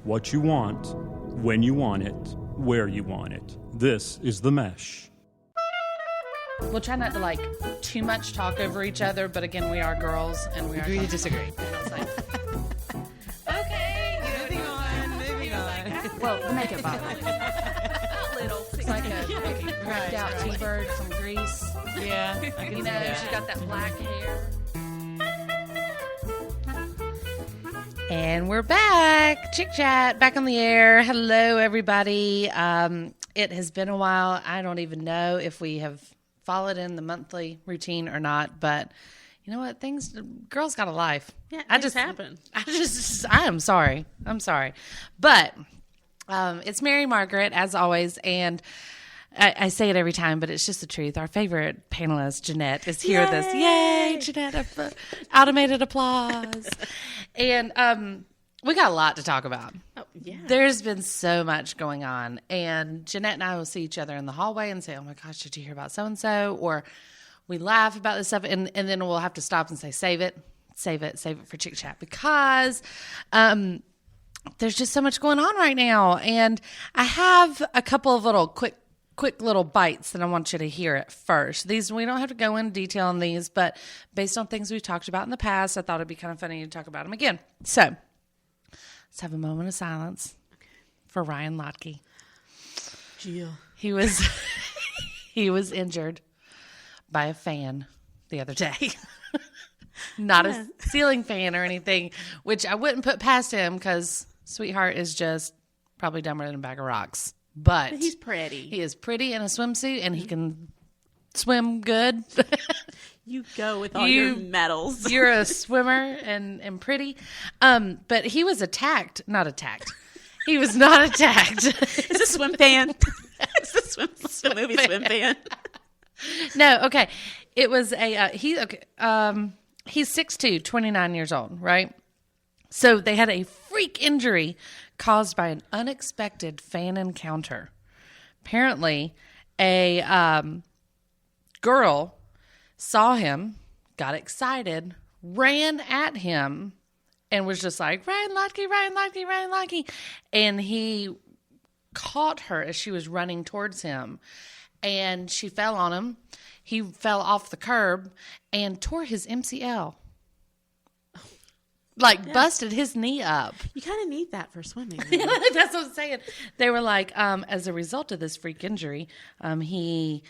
what you want, when you want it, where you want it. This is The Mesh. We'll try not to like too much talk over each other, but again, we are girls and we are Agree to disagree. Like, Okay, moving on. well, the makeup bottle. It's like a cracked out T-bird from Greece. Yeah, I can You know, she's got that black hair. And we're back. Chick Chat, back on the air. Girls everybody. It has been a while. I don't even know if we have followed in the monthly routine or not, but you know what? Girls got a life. Yeah, things happen. I am sorry. But it's Mary Margaret, as always, and I say it every time, but it's just the truth. Our favorite panelist, Jeanette, is here with us. Yay, Jeanette. Automated applause. And we got a lot to talk about. Oh, yeah. There's been so much going on. And Jeanette and I will see each other in the hallway and say, oh, my gosh, did you hear about so-and-so? Or we laugh about this stuff, and then we'll have to stop and say, save it for Chick Chat. Because there's just so much going on right now. And I have a couple of little quick little bites that I want you to hear at first. These, we don't have to go into detail on these, but based on things we've talked about in the past, I thought it'd be kind of funny to talk about them again. So let's have a moment of silence for Ryan Lochte. Jill. He was injured by a fan the other day. Not a ceiling fan or anything, which I wouldn't put past him because Sweetheart is just probably dumber than a bag of rocks. But he's pretty. He is pretty in a swimsuit, and he can swim good. You go with all your medals. You're a swimmer and pretty. But he was not attacked. He was not attacked. Is this swim fan? Is this the movie Swim Fan? No, okay. It was he's 6'2", 29 years old, right? So they had a freak injury caused by an unexpected fan encounter. Apparently, a girl saw him, got excited, ran at him, and was just like, Ryan Lochte. And he caught her as she was running towards him, and she fell on him. He fell off the curb and tore his MCL. Busted his knee up. You kind of need that for swimming. That's what I'm saying. They were like, as a result of this freak injury, he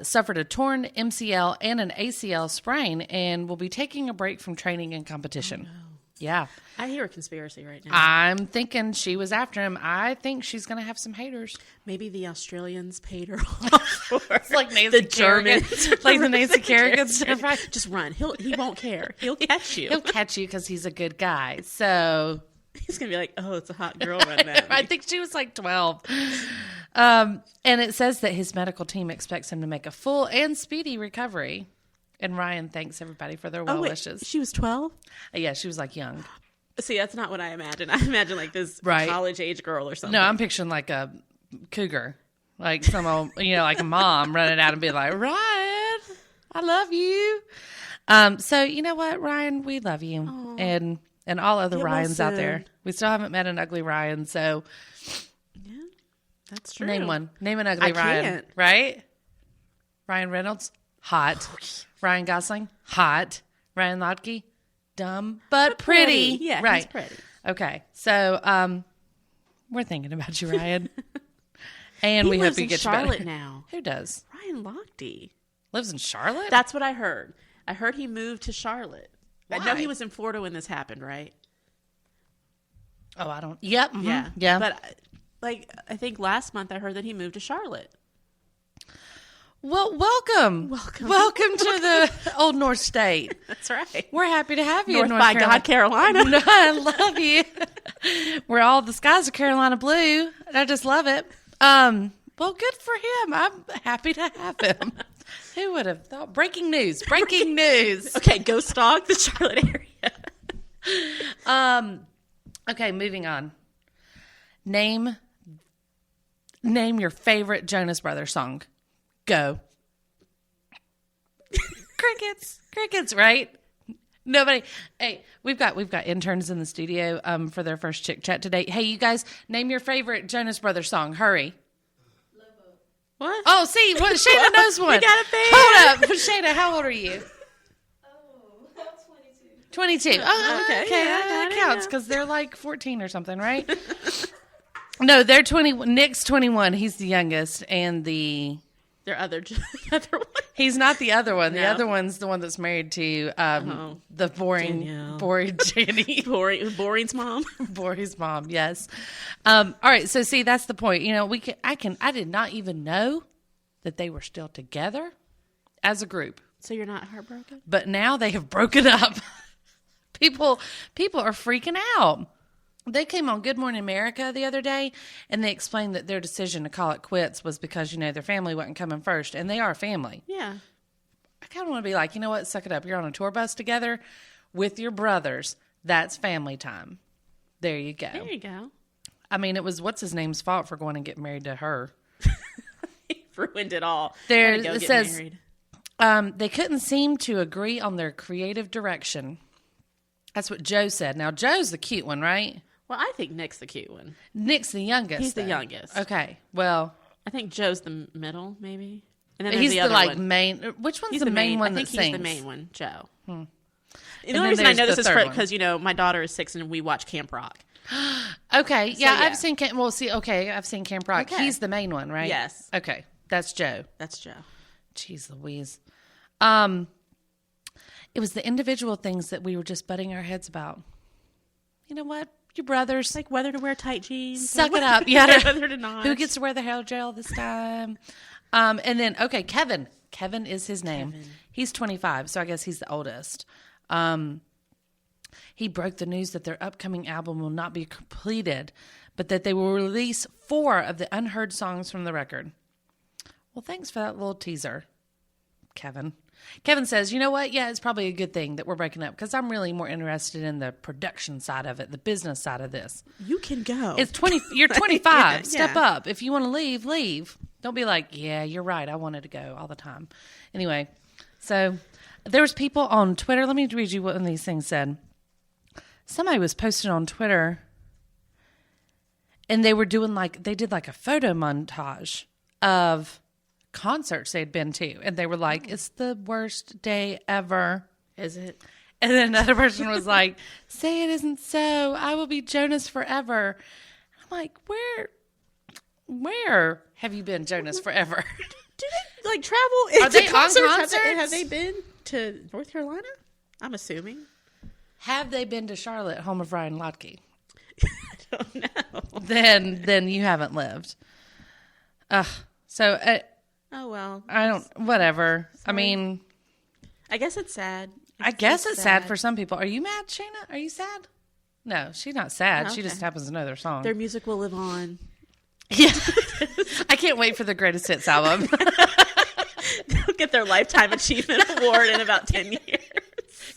suffered a torn MCL and an ACL sprain and will be taking a break from training and competition. Oh, no. Yeah. I hear a conspiracy right now. I'm thinking she was after him. I think she's going to have some haters. Maybe the Australians paid her off. It's like Nancy the Germans. Like the Nancy Kerrigan stuff, right? Just run. He won't care. He'll catch you. He'll catch you because he's a good guy. So he's going to be like, oh, it's a hot girl running at me. I think she was like 12. And it says that his medical team expects him to make a full and speedy recovery. And Ryan thanks everybody for their well wishes. She was 12? Yeah, she was like young. See, that's not what I imagine. I imagine like this college age girl or something. No, I'm picturing like a cougar. Like some old, like a mom running out and be like, Ryan, I love you. So you know what, Ryan, we love you. Aww. And all other Ryans out there. We still haven't met an ugly Ryan, so yeah, that's true. Name one. Name an ugly Ryan. Can't. Right? Ryan Reynolds, hot. Ryan Gosling, hot. Ryan Lochte, dumb but pretty. Yeah, right. He's pretty. Okay, so we're thinking about you, Ryan. And we hope you get Charlotte better. Now. Who does? Ryan Lochte Lives in Charlotte? That's what I heard. I heard he moved to Charlotte. Why? I know he was in Florida when this happened, right? Oh, I don't. Yep. Mm-hmm. Yeah. But I think last month I heard that he moved to Charlotte. Well, welcome to the Old North State. That's right. We're happy to have you North in North by Carolina. God, Carolina. I love you. Where all the skies are Carolina blue. I just love it. Well, good for him. I'm happy to have him. Who would have thought? Breaking news. Okay, go stalk the Charlotte area. Okay, moving on. Name your favorite Jonas Brothers song. Go. Crickets, right? Nobody. Hey, we've got interns in the studio for their first chick chat today. Hey, you guys, name your favorite Jonas Brothers song. Hurry. What? Oh, see, Shayna knows one. We got a fan. Hold up, Shayna. How old are you? Oh, I'm 22. 22. Oh, Okay, okay, yeah, that got it, counts yeah. because they're like 14 or something, right? No, they're 20. Nick's 21. He's the youngest, and Their other one. he's not the other one. The No. other one's the one that's married to the boring Jenny. Boring's mom. Boring's mom, yes. All right, so see, that's the point. You know, I did not even know that they were still together as a group. So you're not heartbroken? But now they have broken up. People are freaking out. They came on Good Morning America the other day, and they explained that their decision to call it quits was because, you know, their family wasn't coming first, and they are a family. Yeah. I kind of want to be like, you know what, suck it up. You're on a tour bus together with your brothers. That's family time. There you go. There you go. I mean, it was what's-his-name's fault for going and getting married to her. He ruined it all. There, Gotta go it get says, married. they couldn't seem to agree on their creative direction. That's what Joe said. Now, Joe's the cute one, right? Well, I think Nick's the cute one. Nick's the youngest. He's the though. youngest. Okay. Well, I think Joe's the middle, maybe. And then he's there's the the other like one. main. Which one's He's the main one I think that he's sings? the main one, Joe. And The then only reason I there's know the this is third one. because, you know, my daughter is 6 and we watch Camp Rock. Okay. Yeah, yeah. I've seen. I've seen Camp Rock. Okay. He's the main one, right? Yes. Okay, that's Joe. That's Joe. Jeez Louise. It was the individual things that we were just butting our heads about. You know what? Your brothers. Like whether to wear tight jeans. Suck or it up. Yeah. whether to not. Who gets to wear the hair gel this time? And then, okay, Kevin. Kevin is his name. Kevin. He's 25, so I guess he's the oldest. He broke the news that their upcoming album will not be completed, but that they will release 4 of the unheard songs from the record. Well, thanks for that little teaser, Kevin. Kevin says, you know what? Yeah, it's probably a good thing that we're breaking up because I'm really more interested in the production side of it, the business side of this. You can go. It's 20. You're 25. Yeah, Step yeah. up. If you want to leave, leave. Don't be like, yeah, you're right. I wanted to go all the time. Anyway, so there was people on Twitter. Let me read you what one of these things said. Somebody was posting on Twitter, and they were doing they did like a photo montage of concerts they'd been to, and they were like, "It's the worst day ever." Is it? And then another person was like, "Say it isn't so. I will be Jonas forever." I'm like, where have you been, Jonas forever? Do they like travel? Are they on concerts? concerts? Have they been to North Carolina? I'm assuming. Have they been to Charlotte, home of Ryan Lotke? I don't know. Then you haven't lived. So Oh well. I don't. Whatever. I Sorry. mean, I guess it's sad. I guess it's sad for some people. Are you mad, Shayna? Are you sad? No, she's not sad. She Okay. just happens to know their song. Their music will live on. Yeah. I can't wait for the greatest hits album. They'll get their Lifetime Achievement Award in about 10 years.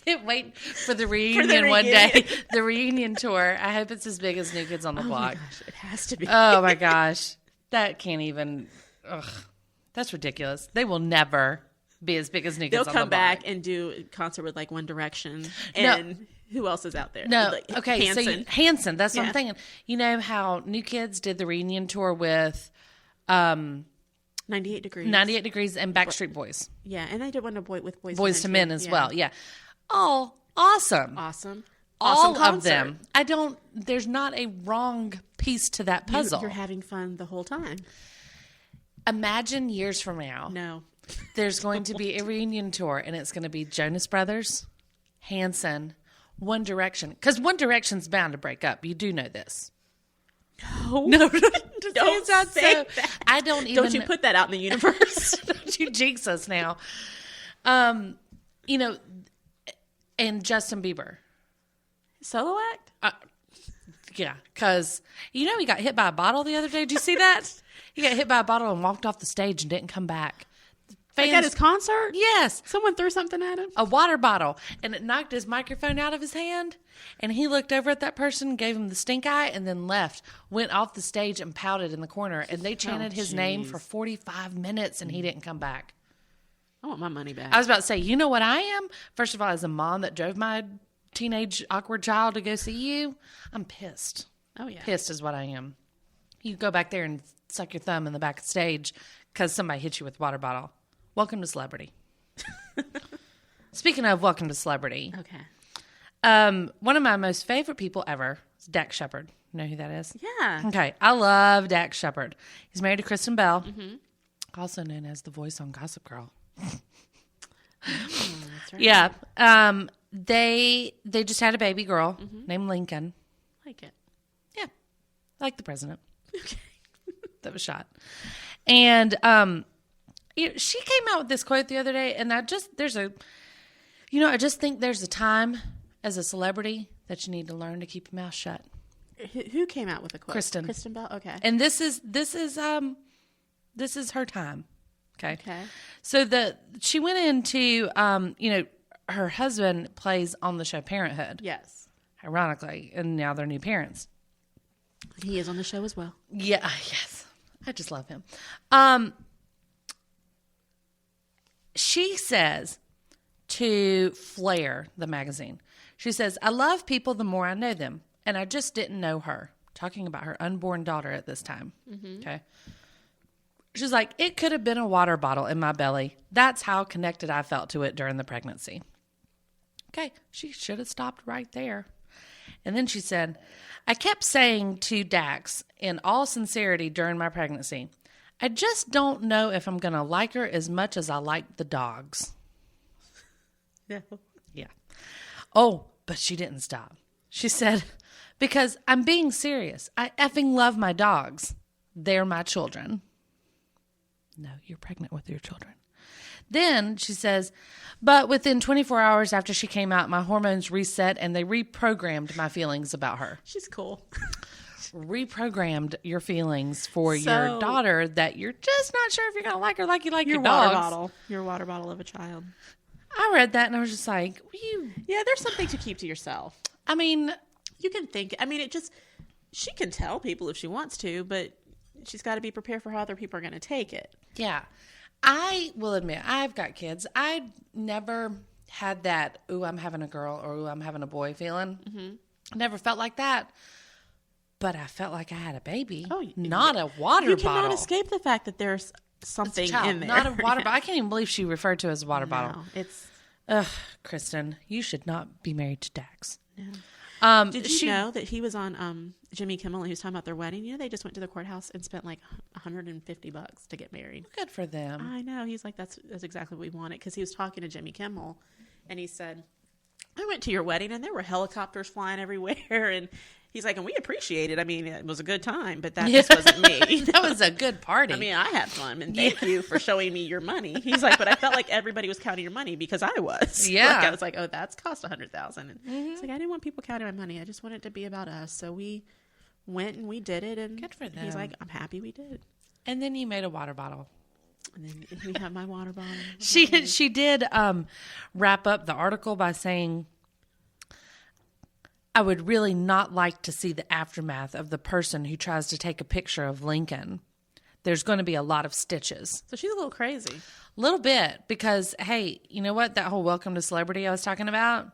Can't wait for the reunion one day. The reunion tour. I hope it's as big as New Kids on the Block. Gosh, it has to be. Oh my gosh. That can't even. Ugh. That's ridiculous. They will never be as big as New Kids They'll on the come Block. back and do a concert with like One Direction and who else is out there? No, Like, okay, Hanson. so Hanson, that's what I'm Yeah. thinking. You know how New Kids did the reunion tour with 98 Degrees. 98 Degrees and Backstreet Boys. Yeah, and they did one with Boys to Men as Yeah. well, yeah. Oh, awesome. Awesome. All Awesome of them. There's not a wrong piece to that puzzle. You're having fun the whole time. Imagine years from now, No. there's going to be a reunion tour and it's going to be Jonas Brothers, Hanson, One Direction. Because One Direction's bound to break up. You do know this. No. Don't say so. that. I don't even. Don't you put that out in the universe. Don't you jinx us now. You know, and Justin Bieber. Solo act? Yeah, because, you know, he got hit by a bottle the other day. Did you see that? He got hit by a bottle and walked off the stage and didn't come back. Like at his concert? Yes. Someone threw something at him? A water bottle, and it knocked his microphone out of his hand, and he looked over at that person, gave him the stink eye, and then left, went off the stage and pouted in the corner, and they chanted his name for 45 minutes, and he didn't come back. I want my money back. I was about to say, you know what I am? First of all, as a mom that drove my teenage awkward child to go see you, I'm pissed. Oh, yeah. Pissed is what I am. You go back there and suck your thumb in the back of stage because somebody hit you with a water bottle. Welcome to celebrity. Speaking of welcome to celebrity, Okay. one of my most favorite people ever is Dak Shepard. You know who that is? Yeah. Okay. I love Dak Shepard. He's married to Kristen Bell, also known as the voice on Gossip Girl. That's right. Yeah. They just had a baby girl named Lincoln. Like it. Yeah. Like the president. Okay. That was shot. And she came out with this quote the other day, and I just think there's a time as a celebrity that you need to learn to keep your mouth shut. Who came out with the quote? Kristen. Kristen Bell? Okay. And this is her time. Okay. Okay. So she went into her husband plays on the show Parenthood. Yes. Ironically, and now they're new parents. He is on the show as well. Yeah, yes. I just love him. She says to Flair, the magazine, she says, I love people the more I know them, and I just didn't know her. Talking about her unborn daughter at this time. Okay. She's like, it could have been a water bottle in my belly. That's how connected I felt to it during the pregnancy. Okay, she should have stopped right there. And then she said, I kept saying to Dax in all sincerity during my pregnancy, I just don't know if I'm going to like her as much as I like the dogs. No. Yeah. Oh, but she didn't stop. She said, because I'm being serious. I effing love my dogs. They're my children. No, you're pregnant with your children. Then she says, but within 24 hours after she came out, my hormones reset and they reprogrammed my feelings about her. She's cool. Reprogrammed your feelings for your daughter that you're just not sure if you're going to like her like you like your water dogs. bottle. Your water bottle of a child. I read that and I was just like, Yeah, there's something to keep to yourself. I mean, You can think. I mean, she can tell people if she wants to, but she's got to be prepared for how other people are going to take it. yeah. I will admit, I've got kids. I never had that, ooh, I'm having a girl or ooh, I'm having a boy feeling. I never felt like that. But I felt like I had a baby, not a water You bottle. cannot escape the fact that there's something in there. Not a water bottle. I can't even believe she referred to it as a water bottle. No, it's. Ugh, Kristen, you should not be married to Dax. No. Did you know that he was on Jimmy Kimmel and he was talking about their wedding? You know, they just went to the courthouse and spent like $150 to get married. Good for them. I know. He's like, that's exactly what we wanted, because he was talking to Jimmy Kimmel and he said, I went to your wedding and there were helicopters flying everywhere, and he's like, and we appreciate it. I mean, it was a good time, but that just wasn't me. That was a good party. I mean, I had fun, and thank you for showing me your money. He's like, but I felt like everybody was counting your money because I was. Yeah. Like, I was like, oh, that's cost $100,000. And it's like, I didn't want people counting my money. I just wanted it to be about us. So we went and we did it. And Good for them. He's like, I'm happy we did. And then you made a water bottle. And then we have my water bottle. She did wrap up the article by saying, I would really not like to see the aftermath of the person who tries to take a picture of Lincoln. There's going to be a lot of stitches. So she's a little crazy. A little bit, because, hey, you know what? That whole welcome to celebrity I was talking about,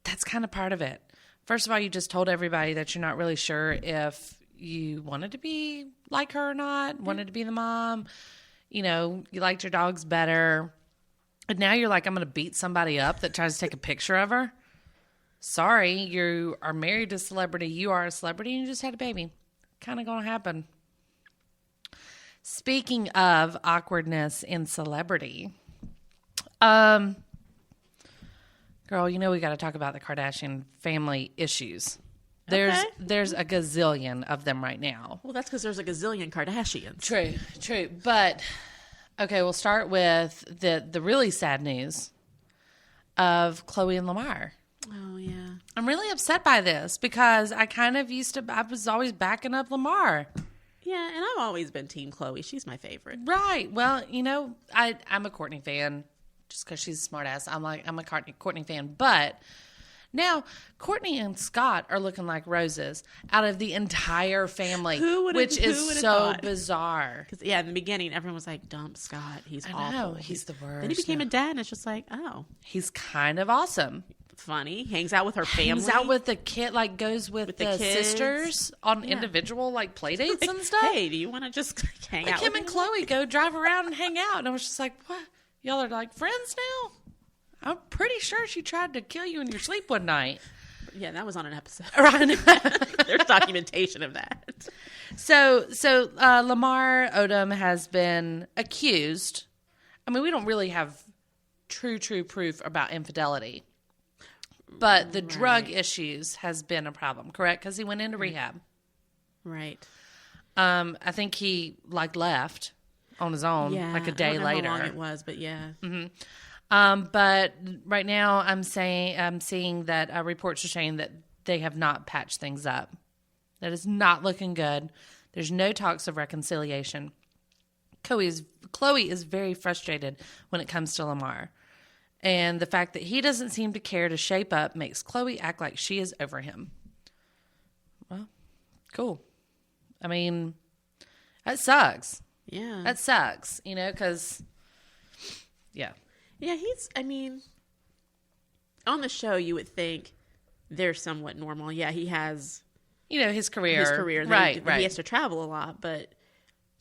that's kind of part of it. First of all, you just told everybody that you're not really sure if you wanted to be like her or not, wanted to be the mom. You know, you liked your dogs better. And now you're like, I'm going to beat somebody up that tries to take a picture of her. Sorry, you are married to a celebrity. You are a celebrity and you just had a baby. Kind of going to happen. Speaking of awkwardness in celebrity, girl, you know we got to talk about the Kardashian family issues. There's a gazillion of them right now. Well, that's because there's a gazillion Kardashians. True. But, okay, we'll start with the really sad news of Khloe and Lamar. Oh, yeah. I'm really upset by this because I was always backing up Lamar. Yeah, and I've always been Team Khloe. She's my favorite. Right. Well, you know, I'm a Kourtney fan just because she's a smart ass. I'm a Kourtney fan. But Now, Courtney and Scott are looking like roses out of the entire family, which is so bizarre. Because, yeah, in the beginning, everyone was like, dump Scott. He's awful. know, he's the worst. Then he became a dad, and it's just like, oh. He's kind of awesome. Funny. Hangs out with her family. Hangs out with the kid, like goes with the kids. sisters on individual like play dates and stuff. Hey, do you want to just hang out Him with and Chloe go drive around and hang out. And I was just like, what? Y'all are like friends now? I'm pretty sure she tried to kill you in your sleep one night. Yeah, that was on an episode. Right. There's documentation of that. So Lamar Odom has been accused. I mean, we don't really have true proof about infidelity. But the drug issues has been a problem, correct? Because he went into rehab. Right. I think he left on his own like a day I don't know later. how long it was, but yeah. But right now I'm seeing that reports are saying that they have not patched things up. That is not looking good. There's no talks of reconciliation. Chloe is very frustrated when it comes to Lamar. And the fact that he doesn't seem to care to shape up makes Chloe act like she is over him. Well, cool. I mean, that sucks. Yeah. That sucks, because, yeah. Yeah, on the show, you would think they're somewhat normal. Yeah, he has his career. Right. Right. He has to travel a lot, but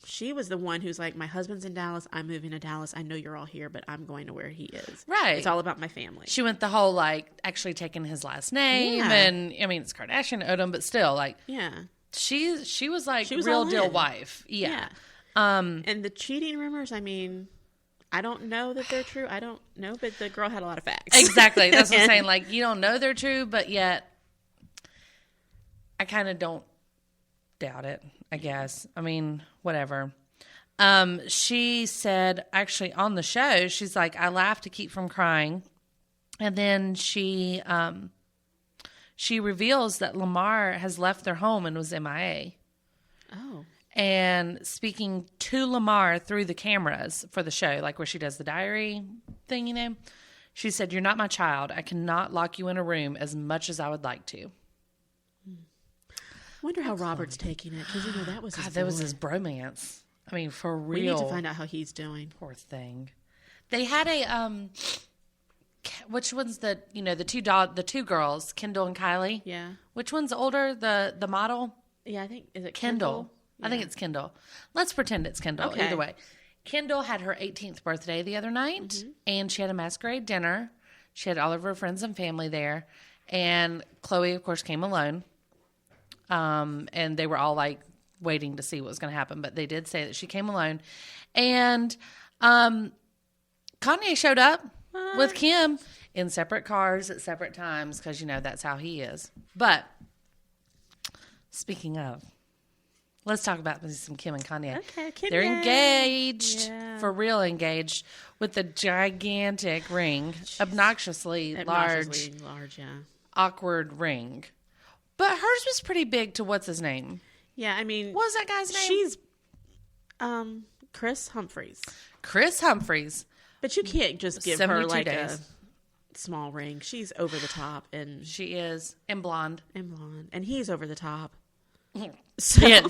she was the one who's like, my husband's in Dallas. I'm moving to Dallas. I know you're all here, but I'm going to where he is. Right. It's all about my family. She went the whole, actually taking his last name. Yeah. And, it's Kardashian Odom, but still, yeah. She was real all deal in. wife. Yeah. And the cheating rumors, I don't know that they're true. I don't know, but the girl had a lot of facts. Exactly. That's what I'm saying. You don't know they're true, but yet I kind of don't doubt it, I guess. Whatever. She said, actually, on the show, she's like, I laughed to keep from crying. And then she reveals that Lamar has left their home and was MIA. Oh. And speaking to Lamar through the cameras for the show, where she does the diary thing, she said, you're not my child. I cannot lock you in a room as much as I would like to. I wonder how Robert's taking it, because that was God, that was his bromance. For real. We need to find out how he's doing. Poor thing. They had a which one's the two girls, Kendall and Kylie? Yeah. Which one's older? The model? Yeah, I think is it Kendall? Yeah. I think it's Kendall. Let's pretend it's Kendall. Okay. Either way. Kendall had her 18th birthday the other night, and she had a masquerade dinner. She had all of her friends and family there, and Chloe, of course, came alone. And they were all waiting to see what was going to happen, but they did say that she came alone. And Kanye showed up with Kim in separate cars at separate times because, that's how he is. But speaking of, let's talk about some Kim and Kanye. Okay, Kim. They're engaged, Yeah. for real engaged, with a gigantic ring, obnoxiously large, yeah. awkward ring. But hers was pretty big to what's his name? Yeah, What was that guy's name? She's Chris Humphries. Chris Humphries. But you can't just give her 72 a small ring. She's over the top, and She is. And blonde. blonde, and he's over the top. So Yeah.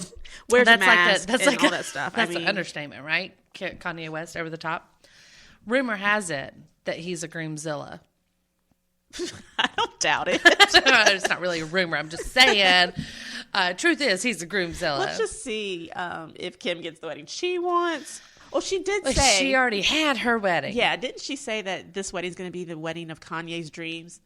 wears a That's mask that's and all that stuff. That's an understatement, right? Kanye West over the top. Rumor has it that he's a Groomzilla. I don't doubt it. It's not really a rumor. I'm just saying. Truth is, he's a Groomzilla. Let's just see if Kim gets the wedding she wants. Well, she did say she already had her wedding. Yeah, didn't she say that this wedding's going to be the wedding of Kanye's dreams?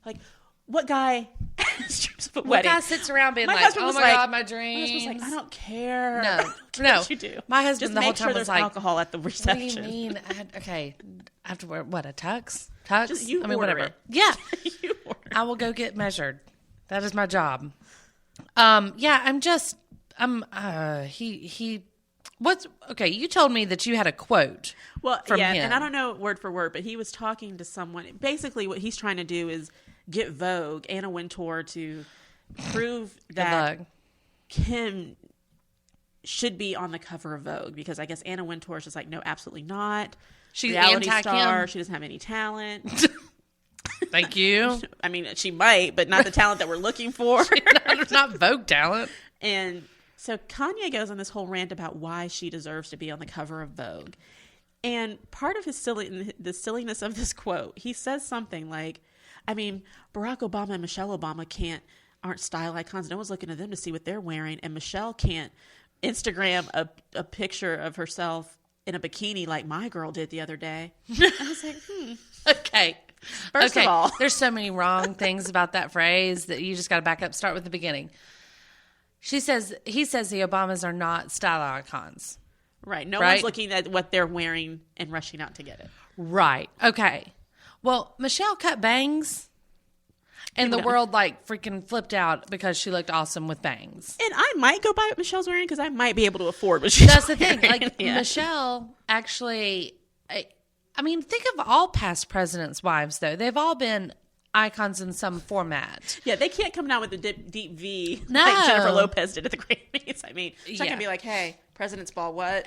What guy has dreams of a What wedding? guy sits around being My like, husband "Oh was my like- god, my My dreams." husband's like, I don't care. No, I don't care no. what you do. My husband Just the whole make time sure was there's like, alcohol at the What do reception. you mean? I have to wear what, a tux? Tux? Just you order whatever. it. Yeah, You order. I will go get measured. That is my job. Yeah, what's okay? You told me that you had a quote. Well, from yeah, him. and I don't know word for word, but he was talking to someone. Basically, what he's trying to do is get Vogue, Anna Wintour, to prove that Look, Kim should be on the cover of Vogue, because I guess Anna Wintour is just like, no, absolutely not. she's Reality anti-Kim. star. She doesn't have any talent. Thank you. I mean, she might, but not the talent that we're looking for. Not Vogue talent. And so Kanye goes on this whole rant about why she deserves to be on the cover of Vogue. And part of the silliness of this quote, he says something like, I mean, Barack Obama and Michelle Obama aren't style icons. No one's looking at them to see what they're wearing. And Michelle can't Instagram a picture of herself in a bikini like my girl did the other day. I was like, Okay. First of all, there's so many wrong things about that phrase that you just got to back up. Start with the beginning. He says the Obamas are not style icons. Right. No one's looking at what they're wearing and rushing out to get it. Right. Okay. Well, Michelle cut bangs and the world like freaking flipped out because she looked awesome with bangs. And I might go buy what Michelle's wearing because I might be able to afford what she's That's wearing. the thing. Like Michelle actually, I mean, think of all past presidents' wives though. They've all been icons in some format. Yeah, they can't come down with the deep V No. like Jennifer Lopez did at the Grammys. I mean, she's not Yeah. going to be like, hey, President's Ball, what?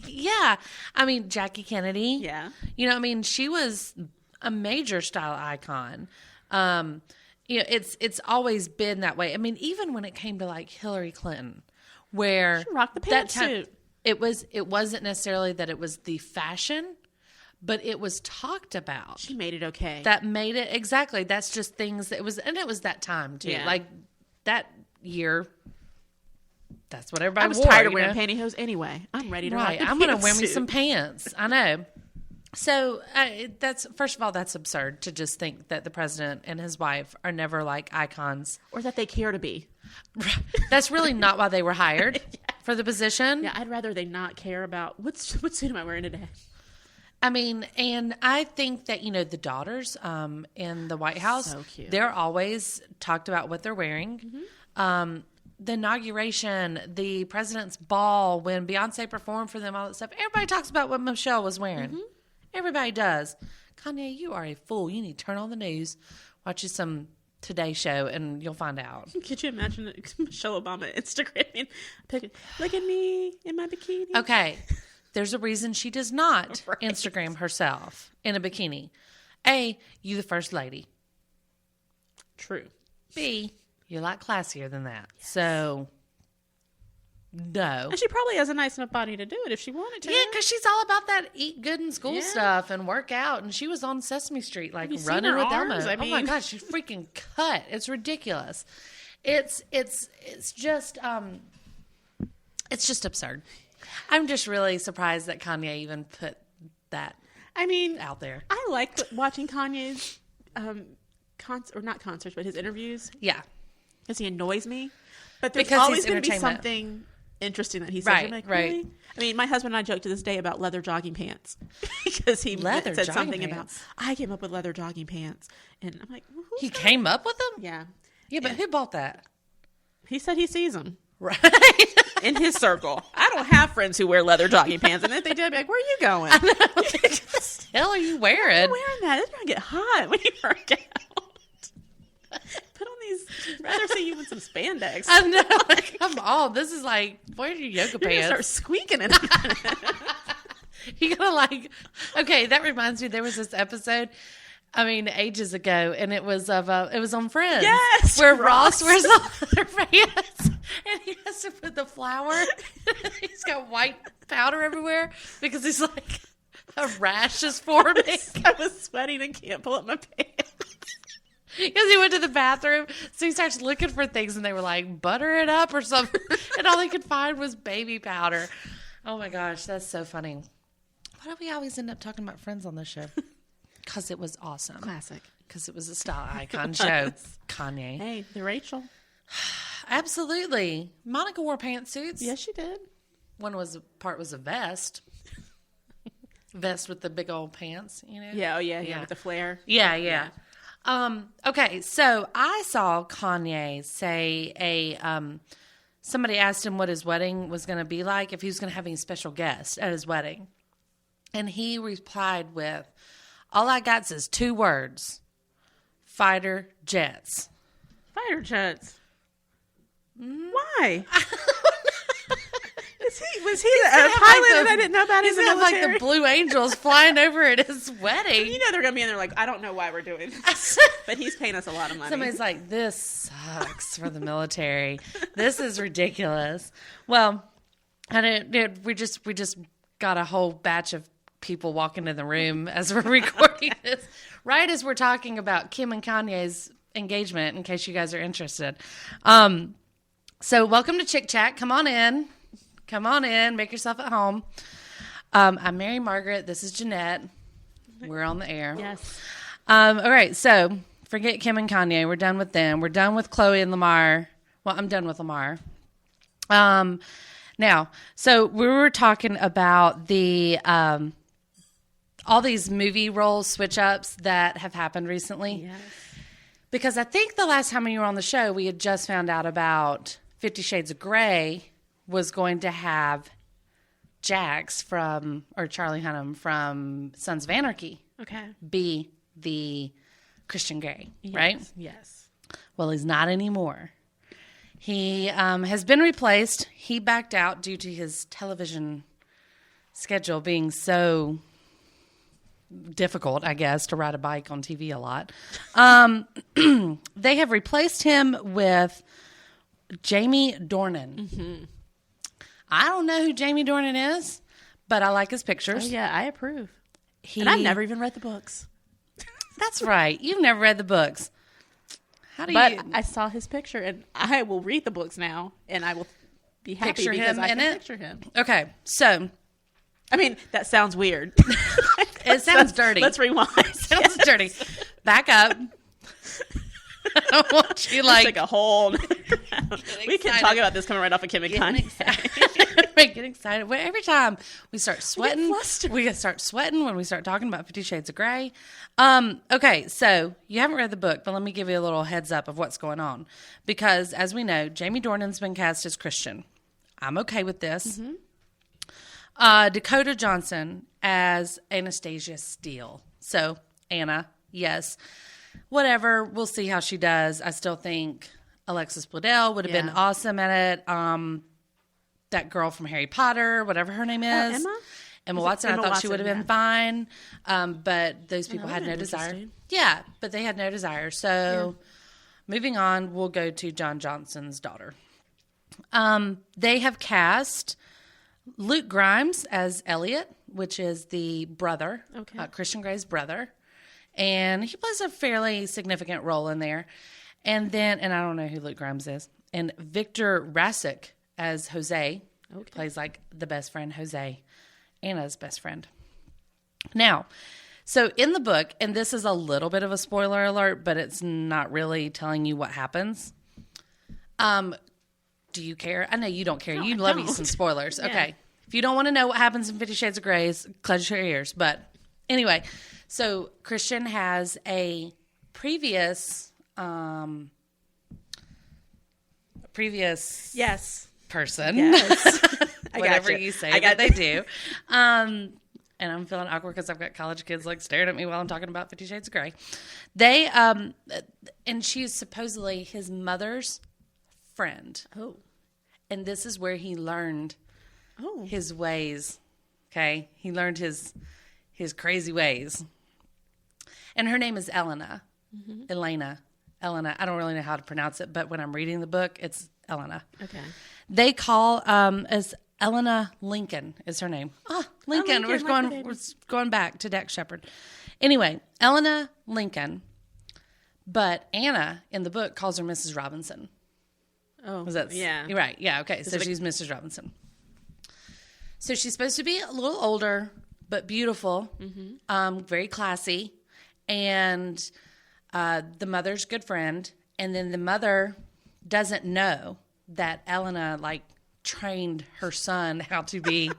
Yeah. I mean, Jackie Kennedy. Yeah. You know, I mean, she was a major style icon. You know, it's always been that way. I mean, even when it came to like Hillary Clinton, where She rocked the pantsuit. it wasn't necessarily that it was the fashion, but it was talked about. She made it okay. That made it exactly. That's just things that it was, and it was that time too. Yeah. Like that year. That's what everybody I was wore, tired of you wearing know? pantyhose anyway. I'm ready to Right. rock the I'm going to wear me pantsuit. some pants. I know. So that's, first of all, that's absurd to just think that the president and his wife are never like icons. Or that they care to be. That's really not why they were hired for the position. Yeah, I'd rather they not care about what suit am I wearing today. I mean, and I think that, you know, the daughters in the White House, So cute. they're always talked about what they're wearing. The inauguration, the president's ball, when Beyonce performed for them, all that stuff. Everybody talks about what Michelle was wearing. Everybody does. Kanye, you are a fool. You need to turn on the news, watch you some Today Show, and you'll find out. Could you imagine Michelle Obama Instagramming? Look at me in my bikini. Okay. There's a reason she does not Right. Instagram herself in a bikini. A, you the first lady. True. B, you're a lot classier than that. So, no. And she probably has a nice enough body to do it if she wanted to. Yeah, because she's all about that eat good in school Yeah. stuff and work out. And she was on Sesame Street, like you seen running her with arms? Elmo. I Oh my mean- gosh, she's freaking cut. It's ridiculous. It's just absurd. I'm just really surprised that Kanye even put that I mean, out there. I like watching Kanye's not concerts, but his interviews Yeah. because he annoys me. But there's Because always he's going to be entertainment. something interesting that he says. Right, I'm like, right. really? I mean, my husband and I joke to this day about leather jogging pants because he Leather said jogging something pants? about I came up with leather jogging pants, and I'm like, well, who's He that? came up with them? Yeah, Yeah, but who bought that? he said he sees them Right. in his circle. I don't have friends who wear leather jogging pants, and if they did, I'd be like, where are you going? What the hell are you wearing? I'm wearing that. It's gonna get hot when you work out. Put on these. I'd rather see you in some spandex. I know. Like, come on. This is like, where are your yoga You're gonna pants? start squeaking in a minute. You gotta like, okay, that reminds me, there was this episode, I mean, ages ago, and it was on Friends. Yes, Where Ross. Ross wears the leather pants, and he has to put the flour. He's got white powder everywhere because he's like, a rash is forming. I was sweating and can't pull up my pants. Because he went to the bathroom, so he starts looking for things, and they were like, butter it up or something, and all he could find was baby powder. Oh my gosh, that's so funny. Why do we always end up talking about Friends on this show? Because it was awesome. Classic. Because it was a style icon show. Kanye. Hey, the Rachel. Absolutely. Monica wore pantsuits. Yes, she did. One was a vest. Vest with the big old pants, you know? Yeah, yeah, Yeah. with the flare. Yeah. Okay, so I saw Kanye say somebody asked him what his wedding was going to be like, if he was going to have any special guests at his wedding. And he replied with, all I got is 2 words, fighter jets. Fighter jets. Why? Was he a pilot and I didn't know about He's his gonna have military? like the Blue Angels flying over at his wedding. You know they're gonna be in there like, I don't know why we're doing this, but he's paying us a lot of money. Somebody's like, this sucks for the military. This is ridiculous. Well, we just got a whole batch of people walking in the room as we're recording this, right as we're talking about Kim and Kanye's engagement, in case you guys are interested. So welcome to Chick Chat. Come on in. Make yourself at home. I'm Mary Margaret. This is Jeanette. We're on the air. Yes. All right. So forget Kim and Kanye. We're done with them. We're done with Chloe and Lamar. Well, I'm done with Lamar. Now, so we were talking about the all these movie role switch ups that have happened recently. Yes. Because I think the last time you were on the show, we had just found out about 50 Shades of Grey was going to have Jax or Charlie Hunnam from Sons of Anarchy Okay. be the Christian Grey, right? Yes. Well, he's not anymore. He has been replaced. He backed out due to his television schedule being so difficult, I guess, to ride a bike on TV a lot. They have replaced him with Jamie Dornan. Mm-hmm. I don't know who Jamie Dornan is, but I like his pictures. Oh, yeah, I approve. And I've never even read the books. That's right. You've never read the books. How do But you... I saw his picture, and I will read the books now, and I will be happy Picture because him I in can it? picture him. Okay, so... I mean, that sounds weird. It sounds dirty. Let's rewind. Sounds dirty. Back up. I don't want you Let's like... take a whole... We can talk about this coming right off of Kim and Kanye. Getting excited. Well, every time we start sweating, flustered. we start sweating when we start talking about 50 Shades of Grey. Okay, so you haven't read the book, but let me give you a little heads up of what's going on. Because as we know, Jamie Dornan's been cast as Christian. I'm okay with this. Mm-hmm. Dakota Johnson as Anastasia Steele. So, Anna, yes. Whatever. We'll see how she does. I still think Alexis Bledel would have been awesome at it. That girl from Harry Potter, whatever her name is. Emma Watson. Emma I thought she would Watson, have been fine. But those people had no that'd be desire. interesting. Yeah, but they had no desire. So, moving on, we'll go to John Johnson's daughter. They have cast Luke Grimes as Elliot, which is the brother, Christian Grey's brother. And he plays a fairly significant role in there. And I don't know who Luke Grimes is. And Victor Rasek as Jose, plays like the best friend, Jose, Anna's best friend. Now, so in the book, and this is a little bit of a spoiler alert, but it's not really telling you what happens. Do you care? I know you don't care. No, You I love don't. you some spoilers. Yeah. Okay. If you don't want to know what happens in 50 Shades of Grey, close your ears. But anyway, so Christian has a previous Yes. person. Yes. I Whatever gotcha. you say I that got they do. And I'm feeling awkward because I've got college kids like staring at me while I'm talking about 50 Shades of Grey. They, and she's supposedly his mother's friend. Oh. And this is where he learned Oh. his ways. Okay. He learned his crazy ways. And her name is Elena. Elena. I don't really know how to pronounce it, but when I'm reading the book, it's Elena. Okay. They call as Elena Lincoln is her name. Lincoln. Lincoln, We're going back to Dax Shepard. Anyway, Elena Lincoln, but Anna in the book calls her Mrs. Robinson. Oh, Was that? yeah. You're right. Yeah. Okay. So she's Mrs. Robinson. So she's supposed to be a little older, but beautiful, very classy, and the mother's good friend. And then the mother doesn't know that Elena trained her son how to be,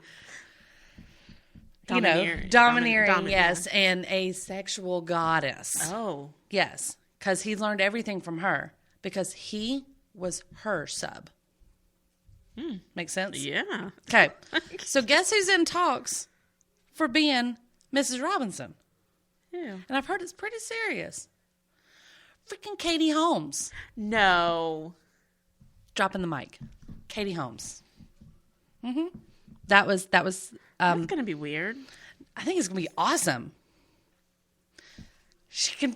domineering, yes, and a sexual goddess. Oh. Yes, because he learned everything from her because he was her sub. Make sense? Yeah. Okay. So guess who's in talks for being Mrs. Robinson? Yeah. And I've heard it's pretty serious. Freaking Katie Holmes. No. Dropping the mic. Katie Holmes. That was. That's going to be weird. I think it's gonna be awesome. She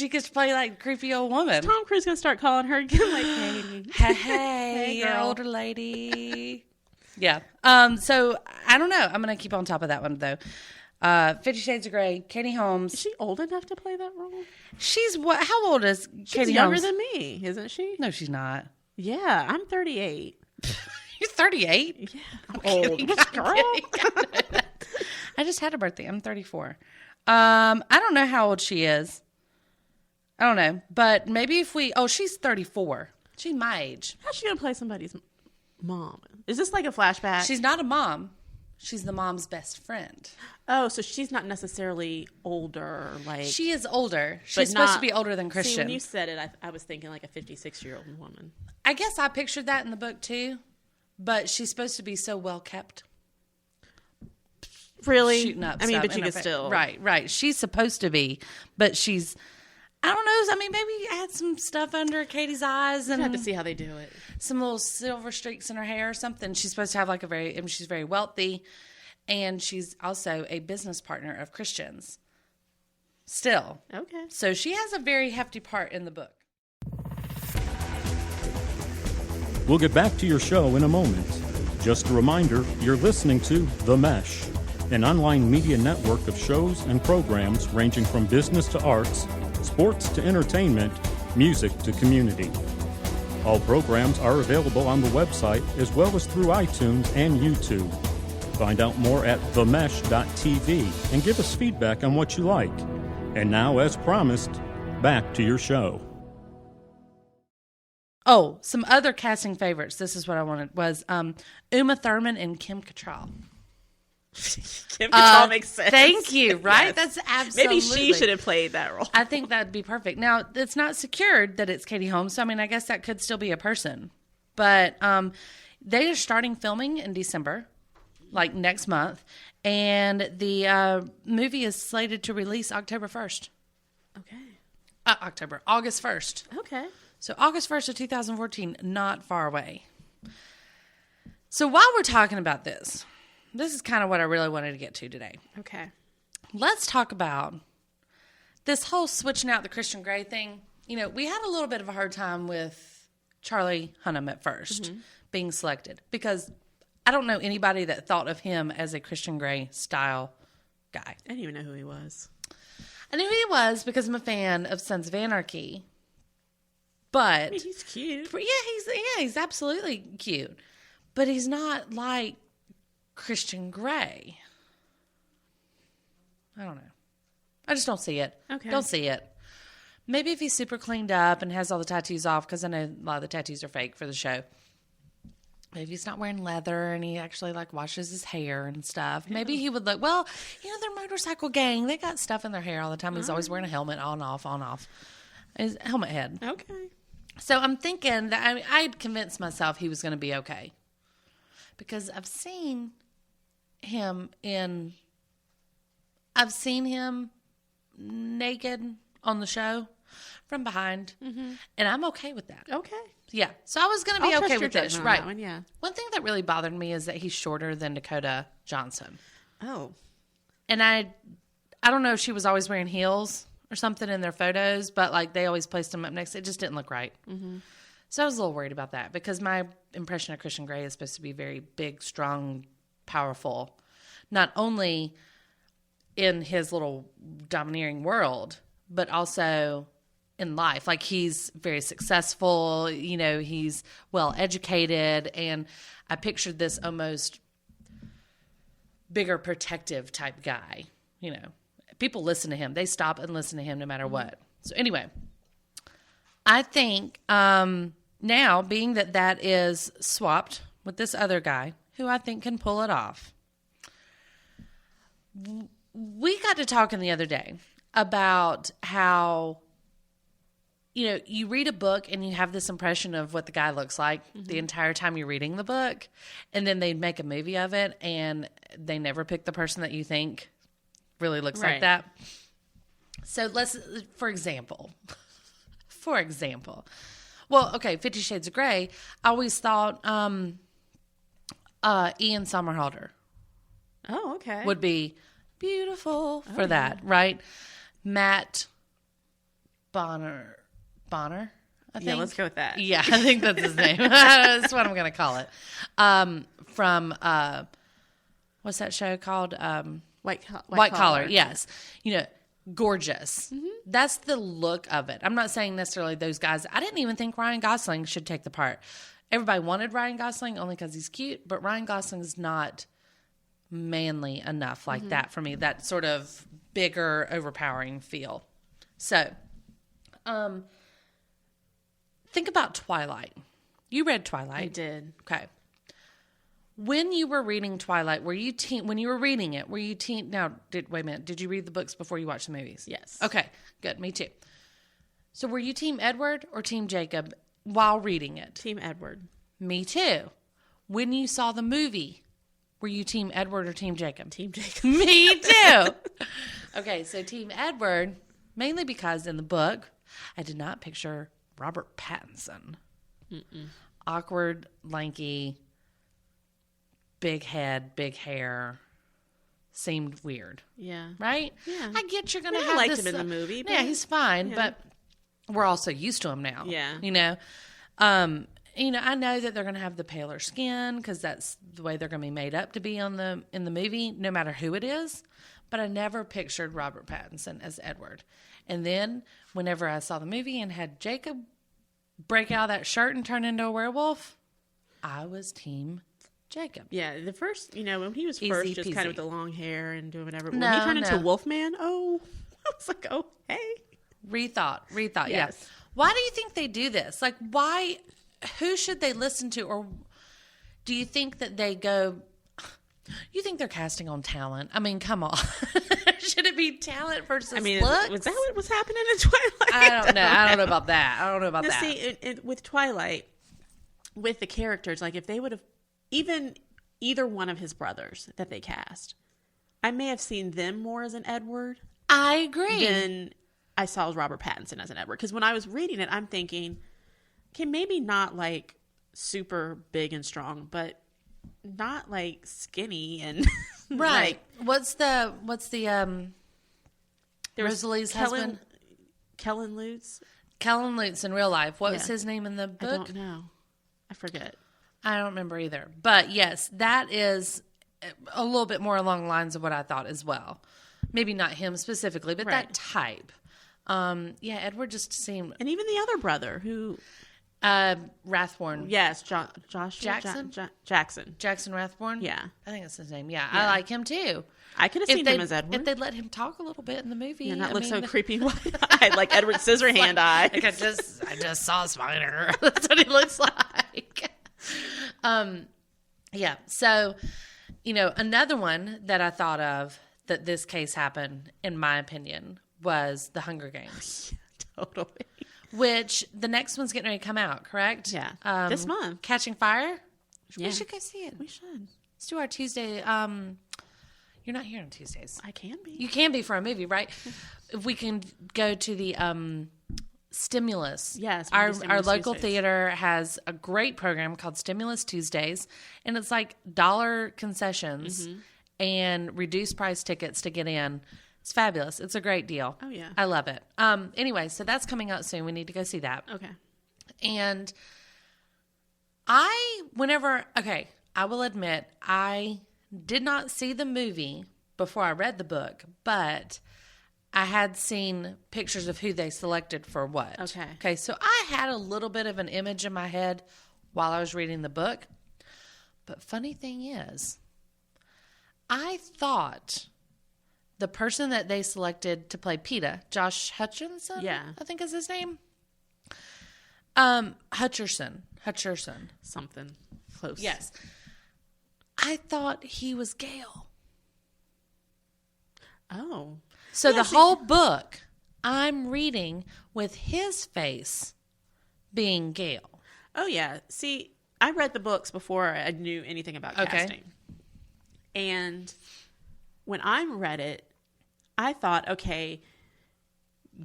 gets to play like creepy old woman. Tom Cruise going to start calling her again like, Katie. Hey, girl. older lady. Yeah. So I don't know. I'm gonna keep on top of that one though. 50 Shades of Grey. Katie Holmes. Is she old enough to play that role? She's what? How old is Katie She's younger Holmes? than me, isn't she? No, she's not. Yeah, I'm 38. You're 38. Yeah, I'm old. Girl. I just had a birthday. I'm 34. I don't know how old she is. I don't know, but maybe if we. Oh, she's 34. She's my age. How's she gonna play somebody's mom? Is this like a flashback? She's not a mom. She's the mom's best friend. Oh, so she's not necessarily older. Like She is older. but She's supposed to not- be older than Christian. See, when you said it, I was thinking like a 56-year-old woman. I guess I pictured that in the book too, but she's supposed to be so well kept. Really? Shooting up. I mean, stuff but in you her could face. still Right. She's supposed to be, but she's. I don't know. I mean, maybe add some stuff under Katie's eyes I and have to see how they do it. some little silver streaks in her hair or something. She's supposed to have like she's very wealthy, and she's also a business partner of Christian's. Still. Okay. So she has a very hefty part in the book. We'll get back to your show in a moment. Just a reminder, you're listening to The Mesh, an online media network of shows and programs ranging from business to arts, sports to entertainment, music to community. All programs are available on the website as well as through iTunes and YouTube. Find out more at themesh.tv and give us feedback on what you like. And now, as promised, back to your show. Oh, some other casting favorites. This is what I wanted was Uma Thurman and Kim Cattrall. Kim Cattrall makes sense. Thank you. Right? Yes. That's absolutely. Maybe she should have played that role. I think that'd be perfect. Now, it's not secured that it's Katie Holmes, so I mean, I guess that could still be a person. But they are starting filming in December, like next month, and the movie is slated to release October 1st. Okay. August 1st. Okay. So August 1st of 2014, not far away. So while we're talking about this is kind of what I really wanted to get to today. Okay. Let's talk about this whole switching out the Christian Grey thing. You know, we had a little bit of a hard time with Charlie Hunnam at first being selected because I don't know anybody that thought of him as a Christian Grey style guy. I didn't even know who he was. I knew who he was because I'm a fan of Sons of Anarchy. But I mean, he's cute. he's absolutely cute. But he's not like Christian Grey. I don't know. I just don't see it. Okay. Don't see it. Maybe if he's super cleaned up and has all the tattoos off, because I know a lot of the tattoos are fake for the show. Maybe he's not wearing leather and he actually like washes his hair and stuff. Maybe he would look, well, you know, they're motorcycle gang. They got stuff in their hair all the time. He's always wearing a helmet on, off. His helmet head. Okay. So I'm thinking that I'd convinced myself he was going to be okay. Because I've seen him naked on the show from behind. And I'm okay with that. Okay. Yeah. So I was going to be I'll okay trust with your this. judgment on Right. that one, yeah. One thing that really bothered me is that he's shorter than Dakota Johnson. Oh. And I don't know if she was always wearing heels or something in their photos, but like they always placed them up next. It just didn't look right. So I was a little worried about that because my impression of Christian Grey is supposed to be very big, strong, powerful, not only in his little domineering world, but also in life. Like he's very successful, you know, he's well educated, and I pictured this almost bigger protective type guy, you know. People listen to him. They stop and listen to him no matter what. So anyway, I think now, being that is swapped with this other guy, who I think can pull it off, we got to talking the other day about how, you know, you read a book and you have this impression of what the guy looks like the entire time you're reading the book, and then they make a movie of it and they never pick the person that you think really looks like that. So for example, well, okay, 50 Shades of Grey, I always thought Ian Somerhalder Oh, okay. would be beautiful for that, right? Matt Bonner, I think. Yeah, let's go with that. Yeah, I think that's his name. That's what I'm going to call it. From what's that show called? White Collar. Yes, gorgeous. That's the look of it. I'm not saying necessarily those guys. I didn't even think Ryan Gosling should take the part. Everybody wanted Ryan Gosling only because he's cute, but Ryan Gosling is not manly enough like that for me. That sort of bigger, overpowering feel. So, think about Twilight. You read Twilight. I did. Okay. When you were reading Twilight, were you when you were reading it, were you now, wait a minute, did you read the books before you watched the movies? Yes. Okay, good. Me too. So were you Team Edward or Team Jacob while reading it? Team Edward. Me too. When you saw the movie, were you Team Edward or Team Jacob? Team Jacob. Me too. Okay, so Team Edward, mainly because in the book, I did not picture Robert Pattinson. Awkward, lanky, big head, big hair. Seemed weird. Yeah. Right? Yeah. I get you're going to I have liked this. him in the movie. Yeah, but- he's fine, but we're also used to him now. Yeah. I know that they're going to have the paler skin because that's the way they're going to be made up to be in the movie, no matter who it is. But I never pictured Robert Pattinson as Edward. And then whenever I saw the movie and had Jacob break out of that shirt and turn into a werewolf, I was Team Jacob. Yeah, the first, when he was Easy first, just peasy. kind of with the long hair and doing whatever. No, when he turned into no. Wolfman, I was like, oh, hey. Rethought, Yes. yeah. Why do you think they do this? Like, why, who should they listen to? Or do you think that they go, you think they're casting on talent? I mean, come on. Should it be talent versus looks? Was that what was happening in Twilight? I don't know. I don't know about that. Now, see, with Twilight, with the characters, like if they would have, even either one of his brothers that they cast, I may have seen them more as an Edward I agree. than I saw Robert Pattinson as an Edward. Because when I was reading it, I'm thinking, okay, maybe not like super big and strong, but not like skinny and Right. like, What's the there was Rosalie's husband? Kellen Lutz. Kellen Lutz in real life. What was Yeah. his name in the I book? don't know. I forget. I don't remember either. But yes, that is a little bit more along the lines of what I thought as well. Maybe not him specifically, but that Right. type. Edward just seemed And even the other brother who, Rathborn. yes, Josh Jackson? Jackson. Jackson Rathborn? Yeah. I think that's his name. Yeah, I like him too. I could have seen him as Edward. If they'd let him talk a little bit in the movie. and not I look so mean, creepy wide-eyed, like Edward Scissorhand eyes. Like I just saw a spider. That's what he looks like. Yeah. So, another one that I thought of that this case happened, in my opinion, was the Hunger Games, Totally. which the next one's getting ready to come out, correct? Yeah. This month. Catching Fire. Yeah. We should go see it. We should. Let's do our Tuesday. You're not here on Tuesdays. I can be. You can be for a movie, right? If we can go to the Stimulus. Yes, we can Our do Stimulus local Tuesdays. theater has a great program called Stimulus Tuesdays, and it's like dollar concessions Mm-hmm. and reduced price tickets to get in. It's fabulous. It's a great deal. Oh, yeah. I love it. Anyway, so that's coming out soon. We need to go see that. Okay. And I will admit, I did not see the movie before I read the book, but I had seen pictures of who they selected for what. Okay. Okay, so I had a little bit of an image in my head while I was reading the book. But funny thing is, I thought the person that they selected to play PETA, Josh Hutcherson, Yeah. I think is his name. Hutcherson. Something close. Yes. I thought he was Gale. Oh. So Yeah, the see- whole book I'm reading with his face being Gale. Oh, yeah. See, I read the books before I knew anything about Okay. casting. And when I read it, I thought, okay,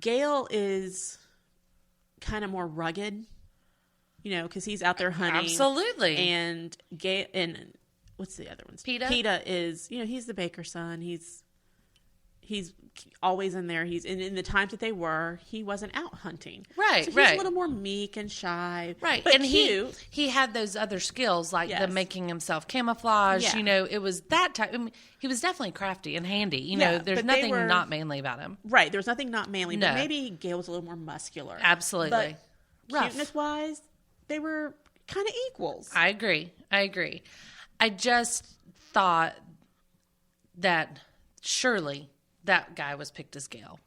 Gale is kind of more rugged, because he's out there hunting. Absolutely. And what's the other ones? Peta? Peta is, he's the baker's son. He's always in there. He's in the times that they were, he wasn't out hunting. Right, so he's right. a little more meek and shy. Right. But and cute. he had those other skills like the Yes. making himself camouflage. Yeah. It was that type. I mean, he was definitely crafty and handy. Yeah, There's but they nothing were- not manly about him. Right. There's nothing not manly, No. but maybe Gail was a little more muscular. Absolutely. But Rough. cuteness-wise, they were kind of equals. I agree. I just thought that surely that guy was picked as Gale.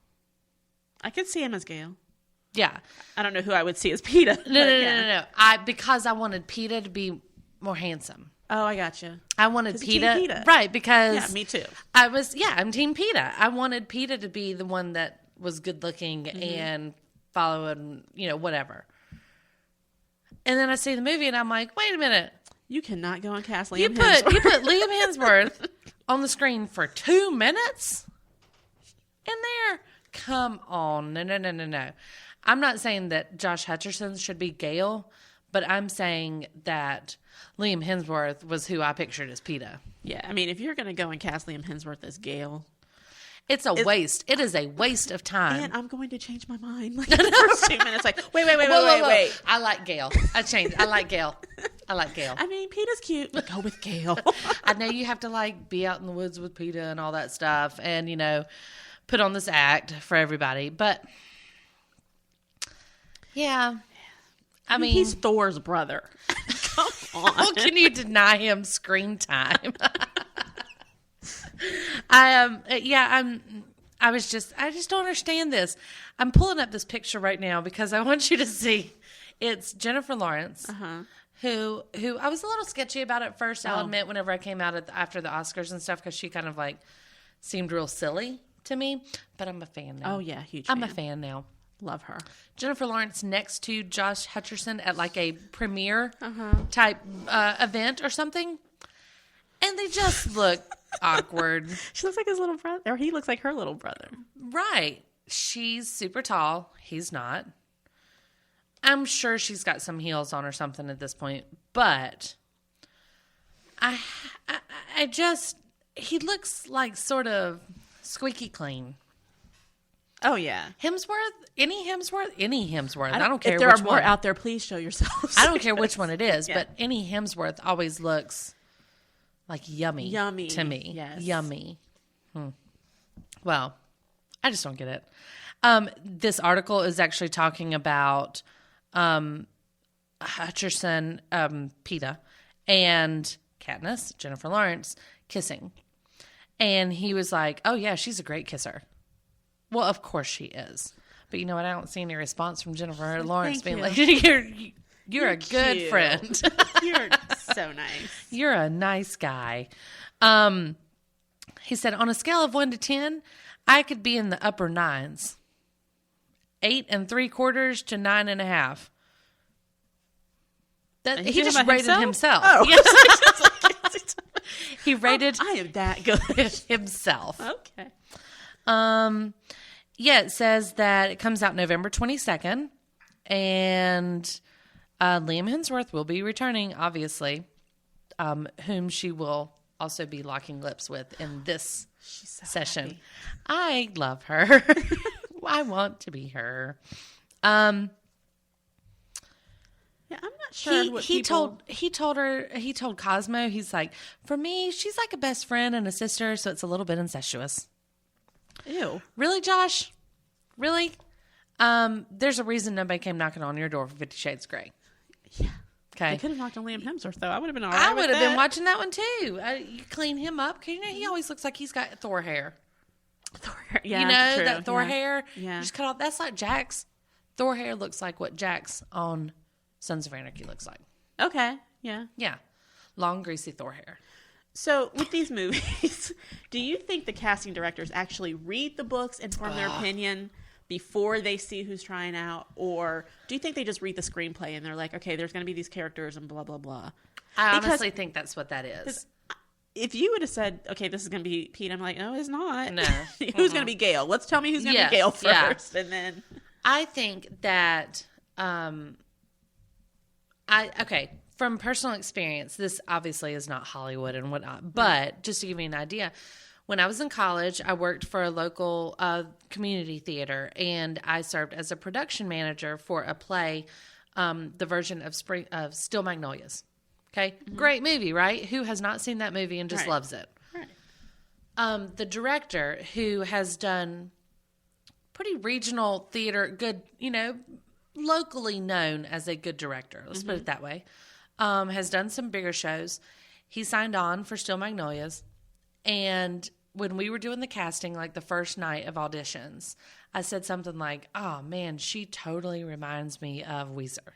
I could see him as Gail. Yeah. I don't know who I would see as Peta. No. Because I wanted Peta to be more handsome. Oh, I gotcha. I wanted 'Cause you're Team Peta. right? Because Yeah, me too. I'm Team Peta. I wanted Peta to be the one that was good looking Mm-hmm. and following, whatever. And then I see the movie and I'm like, wait a minute. You cannot go and cast Liam You Hemsworth. put Liam Hemsworth on the screen for 2 minutes in there? Come on. No. I'm not saying that Josh Hutcherson should be Gale, but I'm saying that Liam Hemsworth was who I pictured as Peta. Yeah, I mean, if you're going to go and cast Liam Hemsworth as Gale, It's a waste. It is a waste of time. and I'm going to change my mind like in the first 2 minutes. Like, wait. Whoa. I like Gale. I like Gale. I mean, Peta's cute, but go with Gale. I know you have to be out in the woods with Peta and all that stuff and, put on this act for everybody. But yeah, I mean, he's Thor's brother. Come on. how can you deny him screen time? I just don't understand this. I'm pulling up this picture right now because I want you to see. It's Jennifer Lawrence, who I was a little sketchy about at first. I'll admit, whenever I came out after the Oscars and stuff, because she kind of seemed real silly to me. But I'm a fan now. Oh yeah, huge. I'm a fan now. Love her. Jennifer Lawrence next to Josh Hutcherson at a premiere type event or something, and they just look awkward. She looks like his little brother, or he looks like her little brother. Right. She's super tall. He's not. I'm sure she's got some heels on or something at this point, but he looks like sort of squeaky clean. Oh yeah. Any Hemsworth. I don't care If there which are more one. out there, please show yourselves. I don't care which one it is, Yeah. but any Hemsworth always looks yummy to me. Yes. Yummy. Well, I just don't get it. This article is actually talking about Hutcherson, Peta, and Katniss, Jennifer Lawrence, kissing. And he was like, oh, yeah, she's a great kisser. Well, of course she is. But you know what? I don't see any response from Jennifer Lawrence being you're a good cute. friend. You're so nice. You're a nice guy. He said, on a scale of 1 to 10, I could be in the upper 9s. 8 3/4 to 9.5. That he just about rated himself. Oh. Yes. He rated I am that good. himself. Okay. Yeah, it says that it comes out November 22nd, and Liam Hemsworth will be returning, obviously, whom she will also be locking lips with in this session. Happy. I love her. I want to be her. Yeah, I'm not sure. He told Cosmo, he's like, for me, she's like a best friend and a sister, so it's a little bit incestuous. Ew. Really, Josh? Really? There's a reason nobody came knocking on your door for 50 Shades of Grey. Yeah. Okay. They could have knocked on Liam Hemsworth, though. I would have been all right I with would have been that. watching that one too. You clean him up because he always looks like he's got Thor hair. Thor hair. Yeah, true. That Thor Yeah. hair. Yeah. You just cut off. That's like Jax. Thor hair looks like what Jax on Sons of Anarchy looks like. Okay. Yeah. Yeah, long greasy Thor hair. So, with these movies, do you think the casting directors actually read the books and form their opinion before they see who's trying out? Or do you think they just read the screenplay and they're like, okay, there's going to be these characters and blah, blah, blah? I Because- honestly think that's what that is. If you would have said, okay, this is going to be Pete, I'm like, no, it's not. No. Who's going to be Gale? Let's tell me who's going to Yes, be Gale first. yeah. And then... I think that, from personal experience, this obviously is not Hollywood and whatnot, but just to give you an idea, when I was in college, I worked for a local community theater, and I served as a production manager for a play, the version of Still Magnolias. Okay, great movie, right? Who has not seen that movie and just loves it? Right. The director, who has done pretty regional theater, good, locally known as a good director, let's put it that way, has done some bigger shows. He signed on for Still Magnolias, and when we were doing the casting, like the first night of auditions, I said something like, "Oh man, she totally reminds me of Weezer."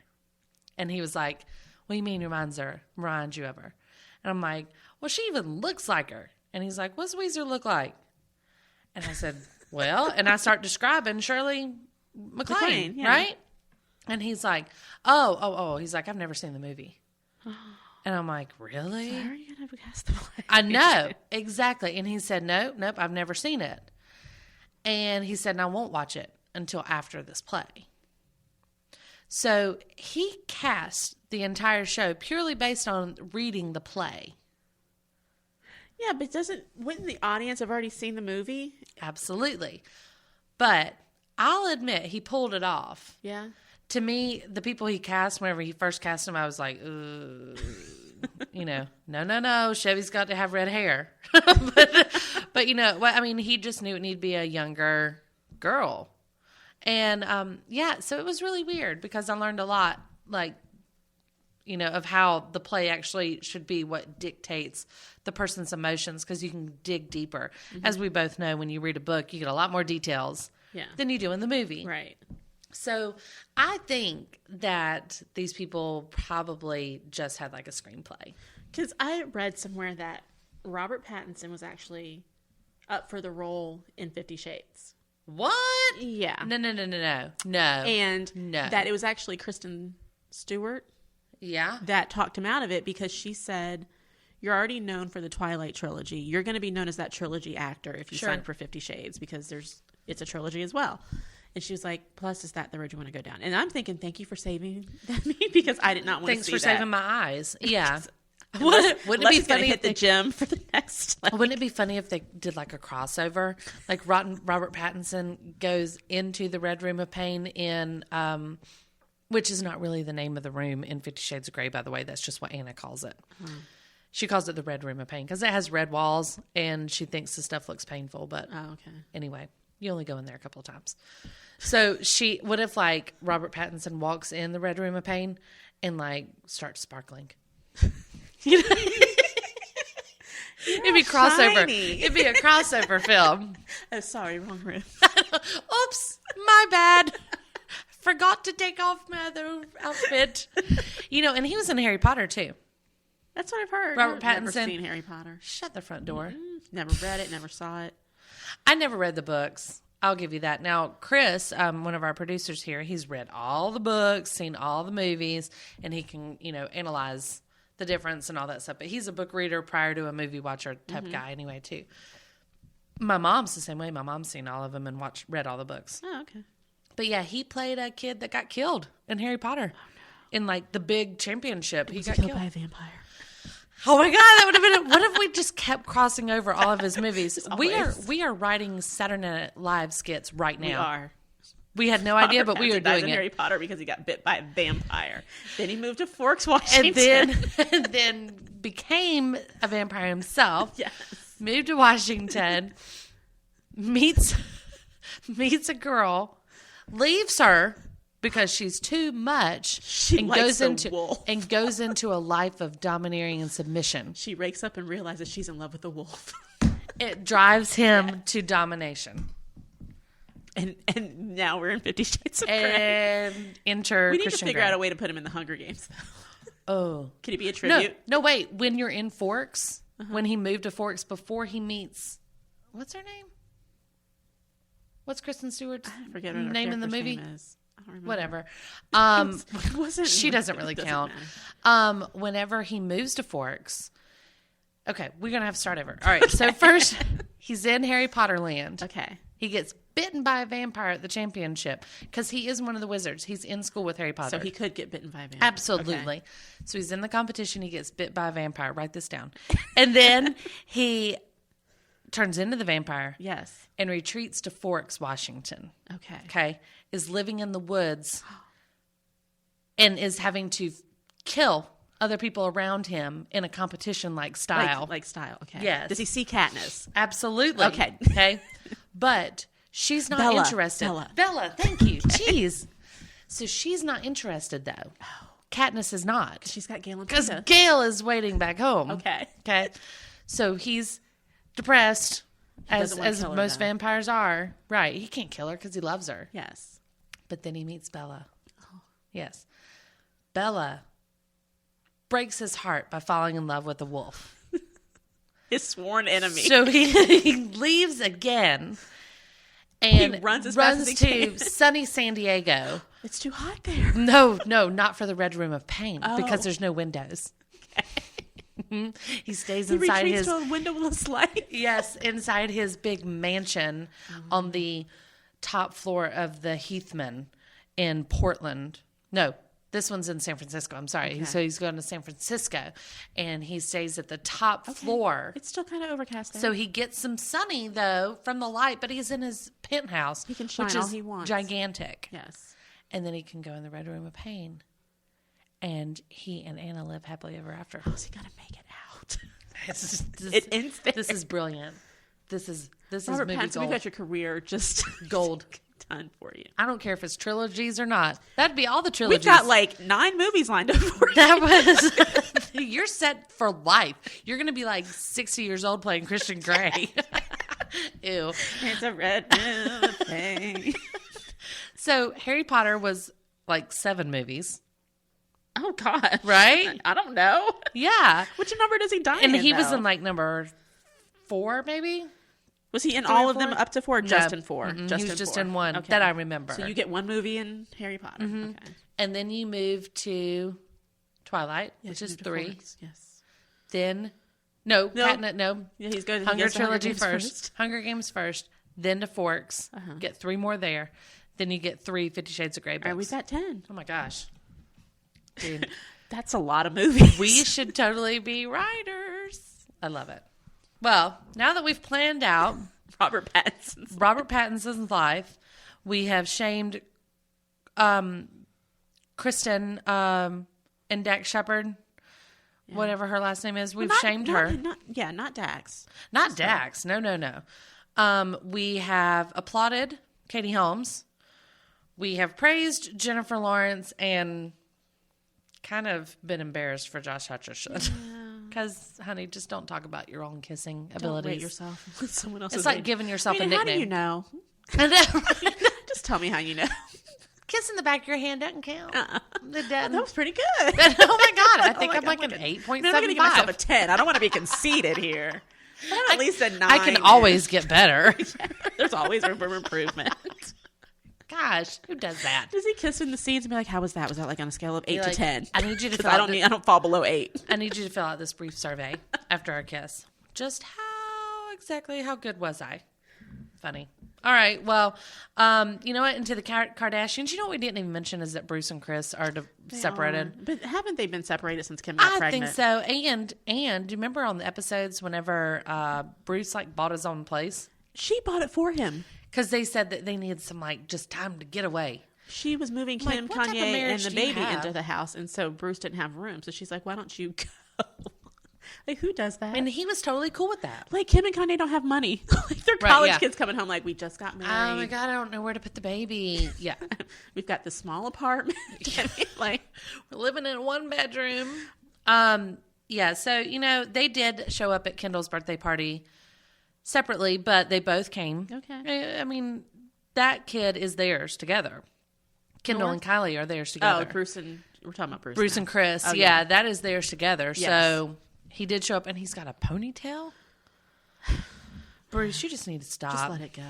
And he was like, "What do you mean reminds you of her?" And I'm like, "Well, she even looks like her." And he's like, "What's Weezer look like?" And I said, "Well," and I start describing Shirley MacLaine, right? And he's like, oh. He's like, "I've never seen the movie." And I'm like, "Really?" So how are you going to cast the play? I know, exactly. And he said, nope, I've never seen it. And he said, "And I won't watch it until after this play." So he cast the entire show purely based on reading the play. Yeah, but wouldn't the audience have already seen the movie? Absolutely. But I'll admit he pulled it off. Yeah. To me, the people he cast, whenever he first cast them, I was like, no. Chevy's got to have red hair. but he just knew it needed to be a younger girl. And, so it was really weird because I learned a lot, of how the play actually should be what dictates the person's emotions, because you can dig deeper. As we both know, when you read a book, you get a lot more details than you do in the movie. Right. So I think that these people probably just had like a screenplay. Because I read somewhere that Robert Pattinson was actually up for the role in 50 Shades. What? Yeah. No. And no. that it was actually Kristen Stewart that talked him out of it, because she said, "You're already known for the Twilight trilogy. You're going to be known as that trilogy actor if you sign for 50 Shades, because it's a trilogy as well." And she was like, "Plus, is that the road you want to go down?" And I'm thinking, thank you for saving me, because I did not want to see that. Thanks for saving my eyes. Yeah. Wouldn't it be funny if the gym for the next? Wouldn't it be funny if they did like a crossover? Like Robert Pattinson goes into the Red Room of Pain in, which is not really the name of the room in 50 Shades of Grey, by the way. That's just what Anna calls it. She calls it the Red Room of Pain because it has red walls, and she thinks the stuff looks painful. But anyway, you only go in there a couple of times. So what if like Robert Pattinson walks in the Red Room of Pain and like starts sparkling? It'd be crossover. Shiny. It'd be a crossover film. Oh, sorry, wrong room. Oops, my bad. Forgot to take off my other outfit. And he was in Harry Potter too. That's what I've heard. Robert Pattinson. Never seen Harry Potter. Shut the front door. Never read it. Never saw it. I never read the books. I'll give you that. Now, Chris, one of our producers here, he's read all the books, seen all the movies, and he can, analyze the difference and all that stuff. But he's a book reader prior to a movie watcher type guy anyway, too. My mom's the same way. My mom's seen all of them and read all the books. Oh, okay. But yeah, he played a kid that got killed in Harry Potter. In like the big championship. He got killed by a vampire. Oh my God, that would have been what if we just kept crossing over all of his movies? We are writing Saturday Night Live skits right now. We are. We had no idea, but we were doing it. Harry Potter because he got bit by a vampire. Then he moved to Forks, Washington. And then became a vampire himself. Yes. Moved to Washington, meets a girl, leaves her because she's too much, and goes into a life of domineering and submission. She wakes up and realizes she's in love with a wolf. It drives him to domination. And now we're in 50 Shades of Grey. And enter We need Christian to figure Grey. out a way to put him in the Hunger Games, though. Oh. Could it be a tribute? No, wait. When you're in Forks, when he moved to Forks, before he meets, what's her name? What's Kristen Stewart's forget what her name in the movie? name is. I don't remember. Whatever. She doesn't really count. Whenever he moves to Forks, okay, we're going to have to start over. All right, so first, he's in Harry Potter land. Okay. He gets bitten by a vampire at the championship because he is one of the wizards. He's in school with Harry Potter. So he could get bitten by a vampire. Absolutely. Okay. So he's in the competition. He gets bit by a vampire. Write this down. And then he turns into the vampire. Yes. And retreats to Forks, Washington. Okay. Okay. Is living in the woods and is having to kill other people around him in a competition-like style. Like style. Okay. Yes. Does he see Katniss? Absolutely. Okay. Okay. But she's not Bella. interested. Bella, thank you. Jeez. So she's not interested, though. Katniss is not. She's got Gale and Because Peeta. Gail is waiting back home. Okay. Okay. So he's depressed, as doesn't wanna kill her, most though. vampires are. Right. He can't kill her because he loves her. Yes. But then he meets Bella. Yes. Bella breaks his heart by falling in love with a wolf. His sworn enemy. So he leaves again and He runs as fast as he to can. sunny San Diego. It's too hot there. No, not for the Red Room of Pain Oh. because there's no windows. He stays He inside retreats his to a windowless light. yes, inside his big mansion on the top floor of the Heathman in Portland. No, this one's in San Francisco. I'm sorry. Okay. So he's going to San Francisco, and he stays at the top floor. It's still kind of overcast there. So he gets some sunny though from the light, but he's in his penthouse, He can shine which all is he wants. gigantic. yes. And then he can go in the Red Room of Pain, and he and Anna live happily ever after. How's he going to make it out? It ends there. This is brilliant. This is Robert movie Pattinson, gold. we've got your career just Gold. done for you. I don't care if it's trilogies or not. That'd be all the trilogies. We've got like 9 movies lined up for you. that was. You're set for life. You're going to be like 60 years old playing Christian Grey. Ew. It's a red room of pain. So Harry Potter was like 7 movies, Oh, God. right? I don't know. Yeah. Which number does he die And in, he was though? in like number 4, maybe. Was he in 3 all or of them 4? up to 4 or just in 4? Mm-mm. Just he was in just 4. in one Okay. that I remember. So you get 1 movie in Harry Potter. Okay. And then you move to Twilight, Yes, which you is do the 3. Forks. Yes. Then, no. Yeah, he's good. Hunger goes to Trilogy Games first. Hunger Games first, then to Forks. Uh-huh. Get 3 more there. Then you get 3 50 Shades of Grey books. All right, we've got 10. Oh my gosh. Dude, That's a lot of movies. we should totally be writers. I love it. Well, now that we've planned out Robert Pattinson's. Robert Pattinson's life, we have shamed Kristen and Dax Shepard, whatever her last name is. We've shamed her. Not Dax. Not Dax. No. We have applauded Katie Holmes. We have praised Jennifer Lawrence and kind of been embarrassed for Josh Hutcherson. Because, honey, just don't talk about your own kissing Don't abilities. rate yourself. With someone else's It's like name. giving yourself a How nickname. do you know? I know. Just tell me how you know. Kissing the back of your hand doesn't count. It doesn't. That was pretty good. Oh my God. I think Oh my I'm God, like I'm an like 8.75. I'm going to give myself a 10. I don't want to be conceited here. I'm at least a 9. I can always get better. There's always room for improvement. Gosh, who does that? Does he kiss in the scenes and be like, "How was that? Was that like on a scale of 8 You're to like, 10?" I need you to 'Cause fill I out don't the- need. I don't fall below 8. I need you to fill out this brief survey after our kiss. Just how good was I? Funny. All right. Well, you know what? Into the Kardashians. You know what we didn't even mention is that Bruce and Chris are separated. But haven't they been separated since Kim got I pregnant? think so. And do you remember on the episodes whenever Bruce like bought his own place? She bought it for him. Because they said that they needed some like just time to get away. She was moving like, Kim, what type of Kanye, and marriage the do you baby have? into the house, and so Bruce didn't have room. So she's like, "Why don't you go?" Like, who does that? And he was totally cool with that. Like, Kim and Kanye don't have money. Like, they're Right, college yeah. kids coming home like, "We just got married. Oh my God, I don't know where to put the baby. Yeah. We've got this small apartment." I mean, like, We're living in 1 bedroom. Yeah, so, you know, they did show up at Kendall's birthday party separately, but they both came. Okay. I mean, that kid is theirs together. Kendall and Kylie are theirs together. we're talking about Bruce. Bruce now. and Chris. Oh, yeah, that is theirs together. Yes. So he did show up, and he's got a ponytail. Bruce, you just need to stop. Just let it go.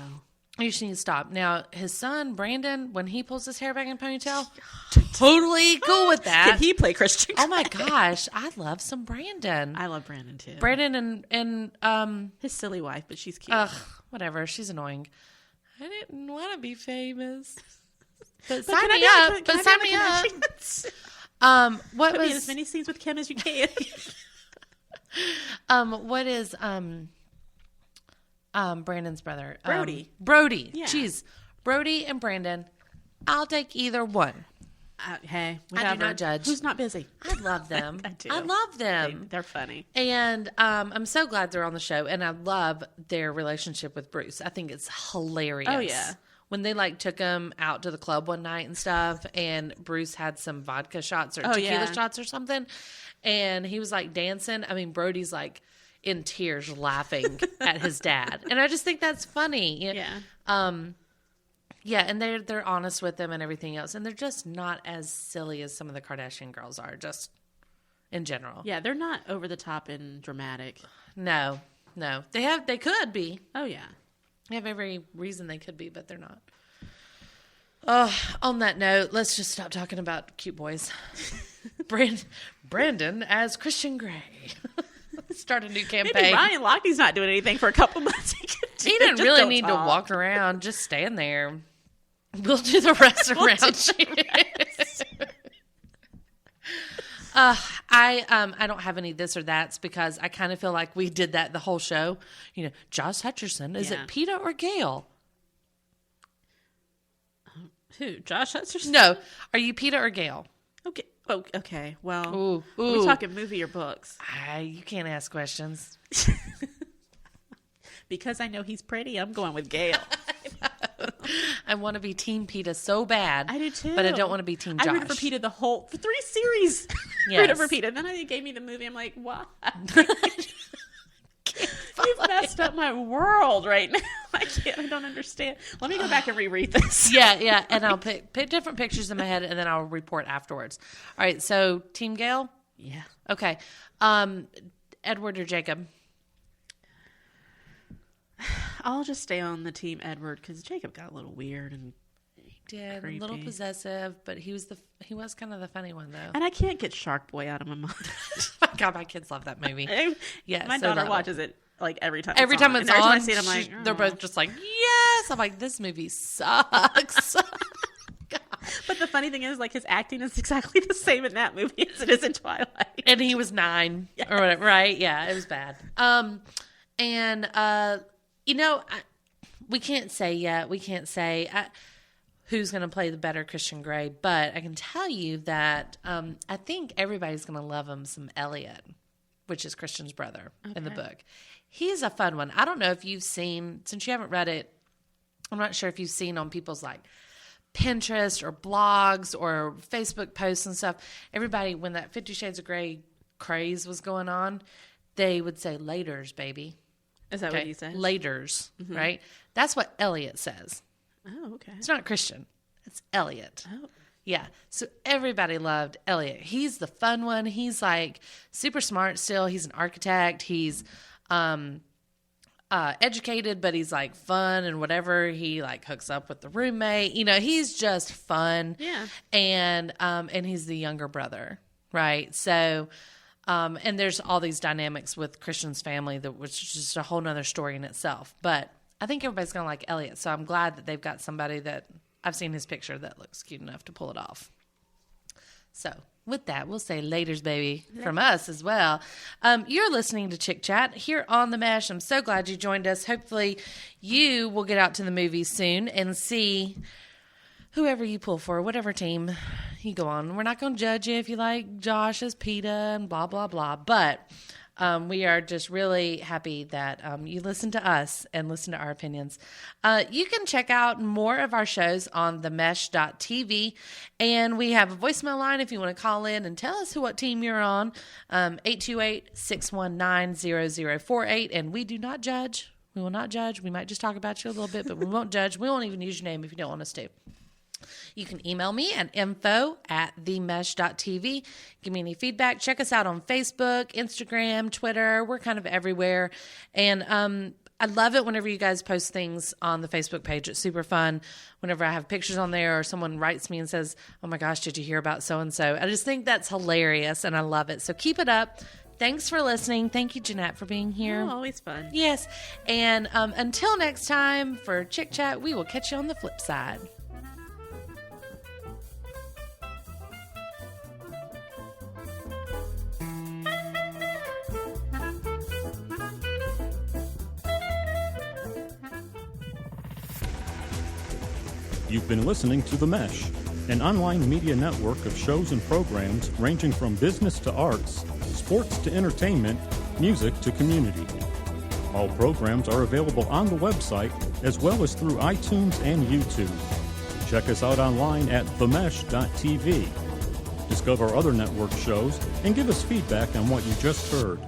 You just need to stop. Now, his son, Brandon, when he pulls his hair back in a ponytail, totally cool with that. Can he play Christian? Oh my gosh, I love some Brandon. I love Brandon too. Brandon and His silly wife, but she's cute. ugh, whatever. She's annoying. I didn't want to be famous. But Can sign me I up. be- But can I sign be me on the up. Kardashians? What Put me in as was many scenes with Kim as you can. what is Brandon's brother? Brody. Brody. Yeah. Jeez. Brody and Brandon. I'll take either one. Hey, I whatever. do not judge. Who's not busy? I love them. I do. I love them. They're funny. And I'm so glad they're on the show, and I love their relationship with Bruce. I think it's hilarious. Oh, yeah. When they took him out to the club one night and stuff, and Bruce had some vodka shots or Oh, tequila yeah. shots or something, and he was dancing. I mean, Brody's in tears laughing at his dad, and I just think that's funny. Yeah. Yeah, and they're honest with them and everything else, and they're just not as silly as some of the Kardashian girls are, just in general. Yeah, they're not over the top and dramatic. No, they could be. Oh, yeah. They have every reason they could be, but they're not. On that note, let's just stop talking about cute boys. Brandon as Christian Grey. Start a new campaign. Maybe Ryan Lochte's not doing anything for a couple months. He didn't Just really don't need talk. to walk around. Just stand there. We'll do the rest around you. I don't have any this or that's because I kind of feel like we did that the whole show. Josh Hutcherson. Is Yeah. it PETA or Gail? Who? Josh Hutcherson? No. Are you PETA or Gail? Okay. Oh, okay. Well, Ooh. are we talking movie or books? You can't ask questions. Because I know he's pretty, I'm going with Gail. I want to be Team PETA so bad. I do too. But I don't want to be Team Josh. I rooted for PETA for 3 series. Yes. Rooted for PETA. And then they gave me the movie. I'm like, why? You've messed up my world right now. I don't understand. Let me go back and reread this. Yeah. And I'll pick different pictures in my head, and then I'll report afterwards. All right, so Team Gail? Yeah. Okay. Edward or Jacob? I'll just stay on the Team Edward because Jacob got a little weird and Did creepy. a little possessive, but he was kind of the funny one though. And I can't get Shark Boy out of my mind. God, my kids love that movie. Yeah, my so daughter love it. watches it Every time and it's every on, time I see it, I'm like, they're both just like, yes. I'm like, this movie sucks. But the funny thing is, his acting is exactly the same in that movie as it is in Twilight. And he was 9 or whatever, right? Yeah, it was bad. We can't say yet. We can't say who's going to play the better Christian Grey, but I can tell you that I think everybody's going to love him some Elliot, which is Christian's brother in the book. He's a fun one. I don't know if you've seen, since you haven't read it, I'm not sure if you've seen on people's Pinterest or blogs or Facebook posts and stuff. Everybody, when that 50 Shades of Grey craze was going on, they would say laters, baby. Is that what he says? Laters, right? That's what Elliot says. Oh, okay. It's not Christian. It's Elliot. Oh. Yeah. So everybody loved Elliot. He's the fun one. He's super smart still. He's an architect. He's educated, but he's fun and whatever. He hooks up with the roommate. He's just fun. Yeah. And he's the younger brother, right? So, and there's all these dynamics with Christian's family which is just a whole nother story in itself. But I think everybody's going to like Elliot. So I'm glad that they've got somebody that I've seen his picture that looks cute enough to pull it off. So with that, we'll say laters, baby, from us as well. You're listening to Chick Chat here on The Mesh. I'm so glad you joined us. Hopefully you will get out to the movies soon and see whoever you pull for, whatever team you go on. We're not going to judge you if you like Josh as PETA and blah, blah, blah. But we are just really happy that you listen to us and listen to our opinions. You can check out more of our shows on themesh.tv. And we have a voicemail line if you want to call in and tell us what team you're on. 828-619-0048. And we do not judge. We will not judge. We might just talk about you a little bit, but we won't judge. We won't even use your name if you don't want us to. You can email me at info@themesh.tv. Give me any feedback. Check us out on Facebook, Instagram, Twitter. We're kind of everywhere. And I love it whenever you guys post things on the Facebook page. It's super fun. Whenever I have pictures on there or someone writes me and says, oh my gosh, did you hear about so-and-so? I just think that's hilarious and I love it. So keep it up. Thanks for listening. Thank you, Jeanette, for being here. Oh, always fun. Yes. And until next time for Chick Chat, we will catch you on the flip side. You've been listening to The Mesh, an online media network of shows and programs ranging from business to arts, sports to entertainment, music to community. All programs are available on the website as well as through iTunes and YouTube. Check us out online at themesh.tv. Discover other network shows and give us feedback on what you just heard.